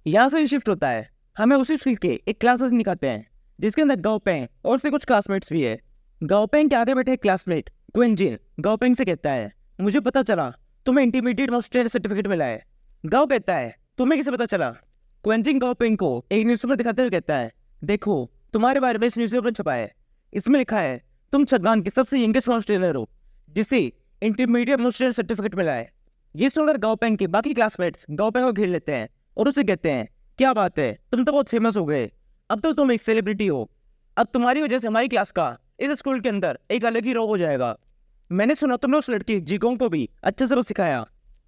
यहाँ से शिफ्ट होता है, हमें उसी स्कूल के एक क्लासेस निकालते हैं जिसके अंदर गाओपेंग और उसके कुछ क्लासमेट्स भी है। गाओपेंग के आगे बैठे क्लासमेट क्विंजिन गाओपेंग से कहता है, मुझे पता चला तुम्हें इंटरमीडिएट मास्टर सर्टिफिकेट मिला है। गाओ कहता है, तुम्हें कैसे पता चला? क्विंजिन गाओपेंग को एक न्यूज़पेपर दिखाते हुए कहता है, देखो तुम्हारे बारे में इस न्यूज़पेपर छपा है, इसमें लिखा है तुम छद्दान के सबसे यंगेस्ट मास्टर हो जिसे इंटरमीडिएट मास्टर सर्टिफिकेट मिला है। ये सुनकर गाओपेंग के बाकी क्लासमेट्स गाओपेंग को घेर लेते हैं और उसे कहते हैं, क्या बात है, तुम तो बहुत फेमस हो गए, अब तो तुम एक सेलिब्रिटी हो, अब तुम्हारी वजह से हमारी क्लास का इस स्कूल के अंदर एक अलग ही रौब हो जाएगा। मैंने सुना तुमने उस लड़की जिगोंग को भी अच्छे सबक सिखाया।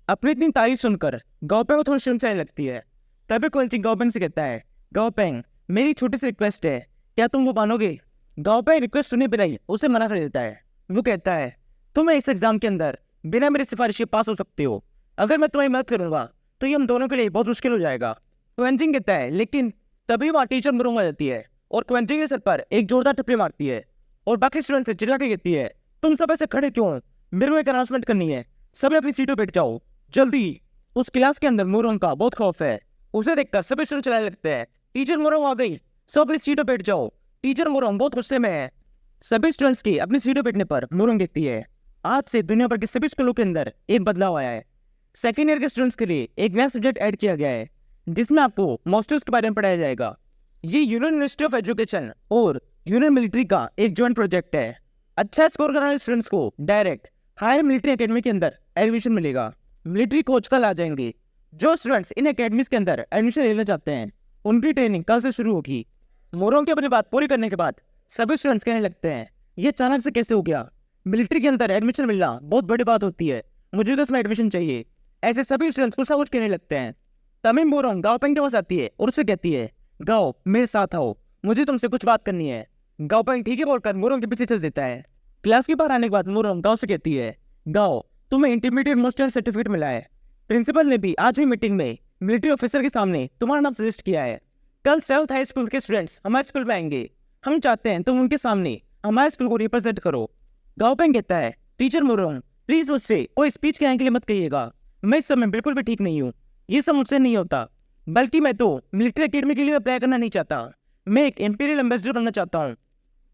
अपनी इतनी तारीफ सुनकर गाओपेंग को थोड़ी शर्म सी आने लगती है। तभी क्विंचिन गाओपेंग से कहता है, गाओपेंग मेरी छोटी सी रिक्वेस्ट है, क्या तुम वो मानोगे? गाओपेंग रिक्वेस्ट सुने बिना ही उसे मना कर देता है। वो कहता है, तुम इस एग्जाम के अंदर बिना मेरी सिफारिश के पास हो सकते हो, अगर मैं तुम्हारी मदद करूंगा तो ये हम दोनों के लिए बहुत मुश्किल हो जाएगा। क्विंचिन कहता है, लेकिन तभी वहाँ टीचर मुरुंग आ जाती है और क्विंचिन के सर पर एक जोरदार टपरी मारती है और बाकी स्टूडेंट से चिल्ला के कहती है, तुम सब ऐसे खड़े क्यों हो? मेरे को एक अनाउंसमेंट करनी है, सभी अपनी सीटों बैठ जाओ जल्दी। उस क्लास के अंदर मुरुंग का बहुत खौफ है, उसे देखकर सभी स्टूडेंट चिल्लाने लगते हैं, टीचर मुरुंग आ गई, सब अपनी सीटों बैठ जाओ। टीचर मुरुंग बहुत गुस्से में है। सभी स्टूडेंट्स की अपनी सीटों बैठने पर मुरुंग कहती है, आज से दुनिया भर के सभी स्कूलों के अंदर एक बदलाव आया है। सेकेंड ईयर के स्टूडेंट्स के लिए एक नया सब्जेक्ट ऐड किया गया है जिसमें आपको मास्टर्स के बारे में पढ़ाया जाएगा। ये यूनियन मिनिस्ट्री ऑफ एजुकेशन और यूनियन मिलिट्री का एक जॉइंट प्रोजेक्ट है। अच्छा स्कोर करने वाले स्टूडेंट्स को डायरेक्ट हायर मिलिट्री एकेडमी के अंदर एडमिशन मिलेगा। मिलिट्री कोच कल आ जाएंगे। जो स्टूडेंट्स इन एकेडमीज के अंदर एडमिशन लेना चाहते हैं उनकी ट्रेनिंग कल से शुरू होगी। मुरुंग की अपनी बात पूरी करने के बाद सभी स्टूडेंट्स कहने लगते हैं, ये अचानक से कैसे हो गया? मिलिट्री के अंदर एडमिशन मिलना बहुत बड़ी बात होती है, मुझे तो इसमें एडमिशन चाहिए। ऐसे सभी स्टूडेंट्स कुछ ना कुछ कहने लगते हैं। तभी मुरुंग गाओपेंग के पास आती है और उससे कहती है, गाओ मेरे साथ आओ, मुझे तुमसे कुछ बात करनी है। गाओपेंग ठीक है बोलकर मुरुंग के पीछे चल देता है। क्लास के बाहर आने के बाद मुरुंग गाओ से कहती है, गाओ तुम्हें इंटरमीडिएट मास्टर सर्टिफिकेट मिला है, प्रिंसिपल ने भी आज हुई मीटिंग में मिलिट्री ऑफिसर के सामने तुम्हारा नाम सजेस्ट किया है। कल 7th हाई स्कूल के स्टूडेंट्स हमारे स्कूल में आएंगे, हम चाहते हैं तुम उनके सामने हमारे स्कूल को रिप्रेजेंट करो। गाओपेंग कहता है, टीचर मुरुंग प्लीज मुझसे कोई स्पीच कहने के लिए मत कहिएगा, मैं इस समय बिल्कुल भी ठीक नहीं हूँ, ये सब मुझसे नहीं होता, बल्कि मैं तो मिलिट्री एकेडमी के लिए अप्लाई करना नहीं चाहता, मैं एक इंपीरियल एम्बेसडर बनना चाहता हूँ।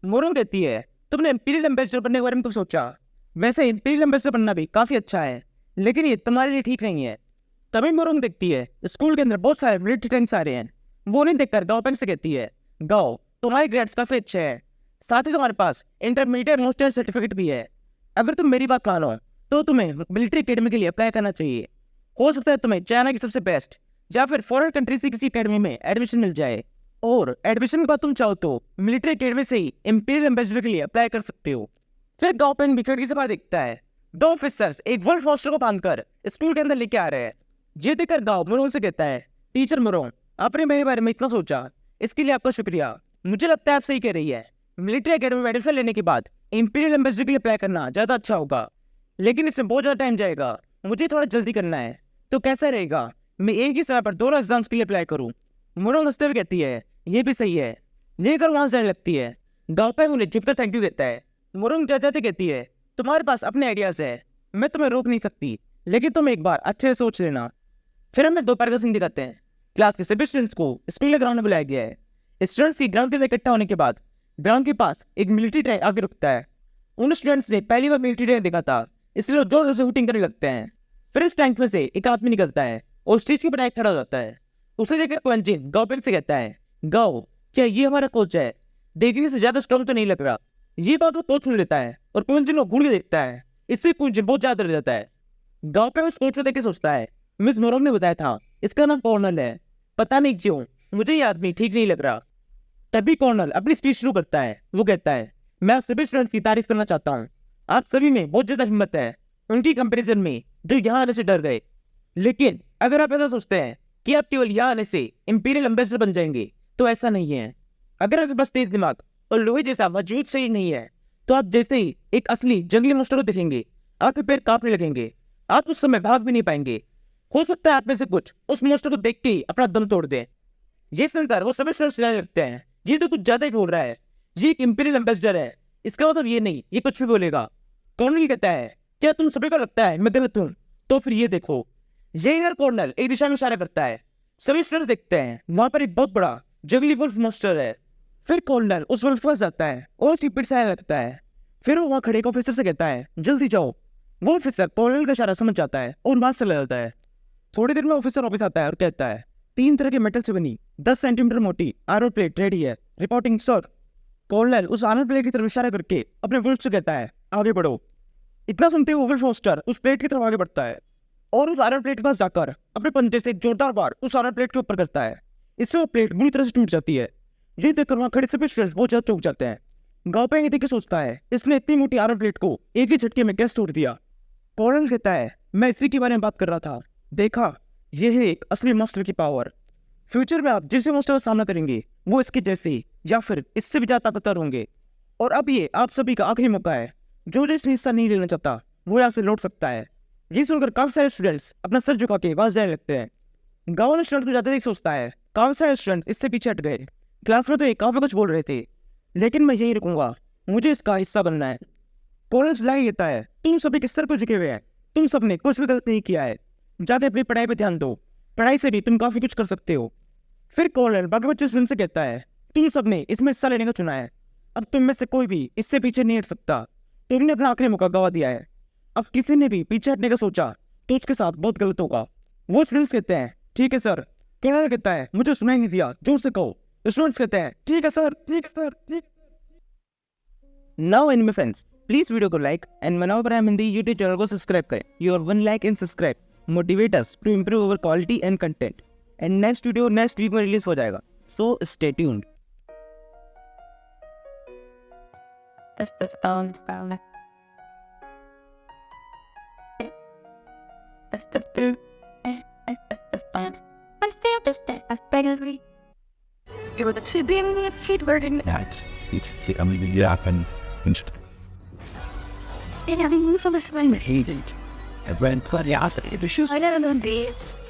मुरुंग कहती है, तुमने इंपीरियल एम्बेसडर बनने के बारे में कुछ सोचा? वैसे इंपीरियल एम्बेसडर बनना भी काफी अच्छा है, लेकिन ये तुम्हारे लिए ठीक नहीं है। तभी मुरुंग देखती है स्कूल के अंदर बहुत सारे मिलिट्री टैंक्स आ रहे हैं। वो नहीं देखकर गाओपेंग से कहती है, गाओ तुम्हारे ग्रेड्स काफी अच्छे हैं, साथ ही तुम्हारे पास इंटरमीडिएट मास्टर सर्टिफिकेट भी है, अगर तुम मेरी बात मानो तो तुम्हें मिलिट्री एकेडमी के लिए अप्लाई करना चाहिए। हो सकता है तुम्हें चाइना की सबसे बेस्ट या फिर फॉरेन कंट्रीज की किसी एकेडमी में एडमिशन मिल जाए, और एडमिशन के बाद तुम चाहो तो मिलिट्री एकेडमी से ही इंपीरियल एम्बेसडर के लिए अप्लाई कर सकते हो। फिर गाओपेंग खिड़की से बाहर देखता है, 2 ऑफिसर्स एक वुल्फ मास्टर को बांधकर स्कूल के अंदर लेके आ रहे हैं। ये देखकर गाओ मुरुंग से कहता है, टीचर मुरुंग आपने मेरे बारे में इतना सोचा, इसके लिए आपका शुक्रिया। मुझे लगता है आप सही कह रही है, मिलिट्री एकेडमी में एडमिशन लेने के बाद इंपीरियल एम्बेसडर के लिए अप्लाई करना ज़्यादा अच्छा होगा, लेकिन इसमें बहुत ज़्यादा टाइम जाएगा, मुझे थोड़ा जल्दी करना है, तो कैसा रहेगा मैं एक ही समय पर दोनों एग्जाम्स के लिए अप्लाई करूँ? मुरुंग हंसते हुए कहती है, ये भी सही है, लेकर वहाँ जाने लगती है। गाओपेंग उन्हें झुककर थैंक यू कहता है। मुरुंग जाते कहती है, तुम्हारे पास अपने आइडियाज़ है, मैं तुम्हें रोक नहीं सकती, लेकिन तुम एक बार अच्छे से सोच लेना। फिर हमें दोपहर का सीन दिखाते हैं। क्लास के सभी स्टूडेंट्स को स्कूल के ग्राउंड में बुलाया गया है। स्टूडेंट्स की ग्राउंड के अंदर इकट्ठा होने के बाद ग्राउंड के पास एक मिलिट्री टैंक आगे रुकता है। उन स्टूडेंट्स ने पहली बार मिलिट्री टैंक देखा था, इसलिए वो जोर से शूटिंग करने लगते हैं। फिर इस टैंक में से एक आदमी निकलता है और स्टेज के बनाए खड़ा हो जाता है। उसे देखकर क्विंचिन गाओपेंग से कहता है, गाओ क्या ये हमारा कोच है? देखने से ज्यादा स्ट्रॉन्ग तो नहीं लग रहा। ये बात वो कोच सुन लेता है और क्विंचिन को घूर के देखता है, इससे क्विंचिन बहुत ज्यादा डर जाता है। गाओपेंग उस कोच को देख के सोचता है, मिस मुरुंग ने बताया था इसका नाम कॉर्नल है, पता नहीं क्यों मुझे ये आदमी ठीक नहीं लग रहा। तभी कॉर्नल अपनी स्पीच शुरू करता है। वो कहता है, मैं आप सभी स्टूडेंट्स की तारीफ करना चाहता हूँ, आप सभी में बहुत ज्यादा हिम्मत है उनकी कंपैरिजन में जो यहाँ आने से डर गए। लेकिन अगर आप ऐसा सोचते हैं कि आप केवल यहाँ आने से इंपीरियल एम्बेसडर बन जाएंगे, तो ऐसा नहीं है। अगर आपके पास तेज दिमाग और लोहे जैसा मजबूत शरीर नहीं है, तो आप जैसे ही एक असली जंगली मॉन्स्टर को देखेंगे, आपके पैर कांपने लगेंगे, आप उस समय भाग भी नहीं पाएंगे। हो सकता है आप में से कुछ उस मॉन्स्टर को देख के ही अपना दम तोड़ दें। ये सुनकर वो सभी सिर्फ चिल्लाने लगते हैं, ये तो कुछ ज्यादा ही बोल रहा है, ये एक इंपीरियल एम्बेसडर है, इसका मतलब ये नहीं, ये कुछ भी बोलेगा। कॉर्नल कहता है, क्या तुम सभी को लगता है मैं गलत हूँ? तो फिर ये देखो। ये कॉर्नल एक दिशा में इशारा करता है। सभी स्टूडेंट्स देखते हैं, वहां पर एक बहुत बड़ा जंगली वुल्फ मॉन्स्टर है। फिर कॉर्नल उस वुल्फ के पास जाता है और उसकी पीठ से आने लगता है। फिर वो वहां खड़े एक ऑफिसर से कहता है, जल्दी जाओ। वो ऑफिसर कॉर्नल का इशारा समझ जाता है और वहां से चला जाता है। थोड़ी देर में ऑफिसर वापस आता है और कहता है, 3 तरह के मेटल से बनी 10 सेंटीमीटर मोटी आयरन प्लेट रेडी है, रिपोर्टिंग सर। कॉर्नल उस आयरन प्लेट की तरफ इशारा करके अपने वुल्फ से कहता है, आगे बढ़ो। इतना सुनते हुए वुल्फ मॉन्स्टर उस प्लेट की तरफ आगे बढ़ता है और उस आयरन प्लेट के पास जाकर अपने पंजे से एक जोरदार वार उस आयरन प्लेट के ऊपर करता है। इससे वो प्लेट बुरी तरह से टूट जाती है। ये देखकर वहां खड़े सभी स्टूडेंट्स बहुत ज्यादा चौंक जाते हैं। गाँव पे ये देख के सोचता है, इसने इतनी मोटी आयरन प्लेट को एक ही झटके में कैसे तोड़ दिया। कॉर्नल कहता है, मैं इसी के बारे में बात कर रहा था। देखा, ये है एक असली मॉन्स्टर की पावर। फ्यूचर में आप जिस मॉन्स्टर का सामना करेंगे, वो इसके जैसे या फिर इससे भी ज्यादा ताकतवर होंगे। और अब ये आप सभी का आखिरी मौका है। जो इसमें हिस्सा नहीं लेना चाहता, वो यहाँ से लौट सकता है। ये सुनकर काफी सारे स्टूडेंट्स अपना सर झुका के वहां जाने लगते हैं। गाँव में स्टूडेंट को ज्यादा देख सोचता है, काफी सारे स्टूडेंट इससे पीछे हट गए। क्लास में तो ये काफी कुछ बोल रहे थे, लेकिन मैं यही रुकूंगा, मुझे इसका हिस्सा बनना है। कॉलेज लाइन कहता है, तुम सभी किस तरह को झुके हुए हैं, तुम सबने कुछ भी गलत नहीं किया है, जाके अपनी पढ़ाई पे ध्यान दो, पढ़ाई से भी तुम काफी कुछ कर सकते हो। फिर कॉर्नल बाकी बच्चे स्टूडेंट से कहता है, तुम सबने इसमें हिस्सा लेने का चुना है, अब तुम में से कोई भी इससे पीछे नहीं हट सकता। तुमने अपना आखिरी मौका गवा दिया है। अब किसी ने भी पीछे हटने का सोचा तो उसके साथ बहुत गलत होगा। वो स्टूडेंट्स कहते हैं, ठीक है सर। कॉर्नल कहता है, मुझे सुनाई नहीं दिया, जोर से कहो। स्टूडेंट्स कहते हैं, ठीक है सर, ठीक है सर, ठीक। Now anime fans, please video को लाइक एंड मनाओ प्राइम हिंदी यूट्यूब चैनल को सब्सक्राइब करें। Your 1 like and subscribe motivate us to improve our quality and content. And next video next week में रिलीज हो जाएगा, so stay tuned. It was a civilian feedback. I mean, yeah, and And I mean, we from the same. hated. I went, but yeah, it was just. I don't know this.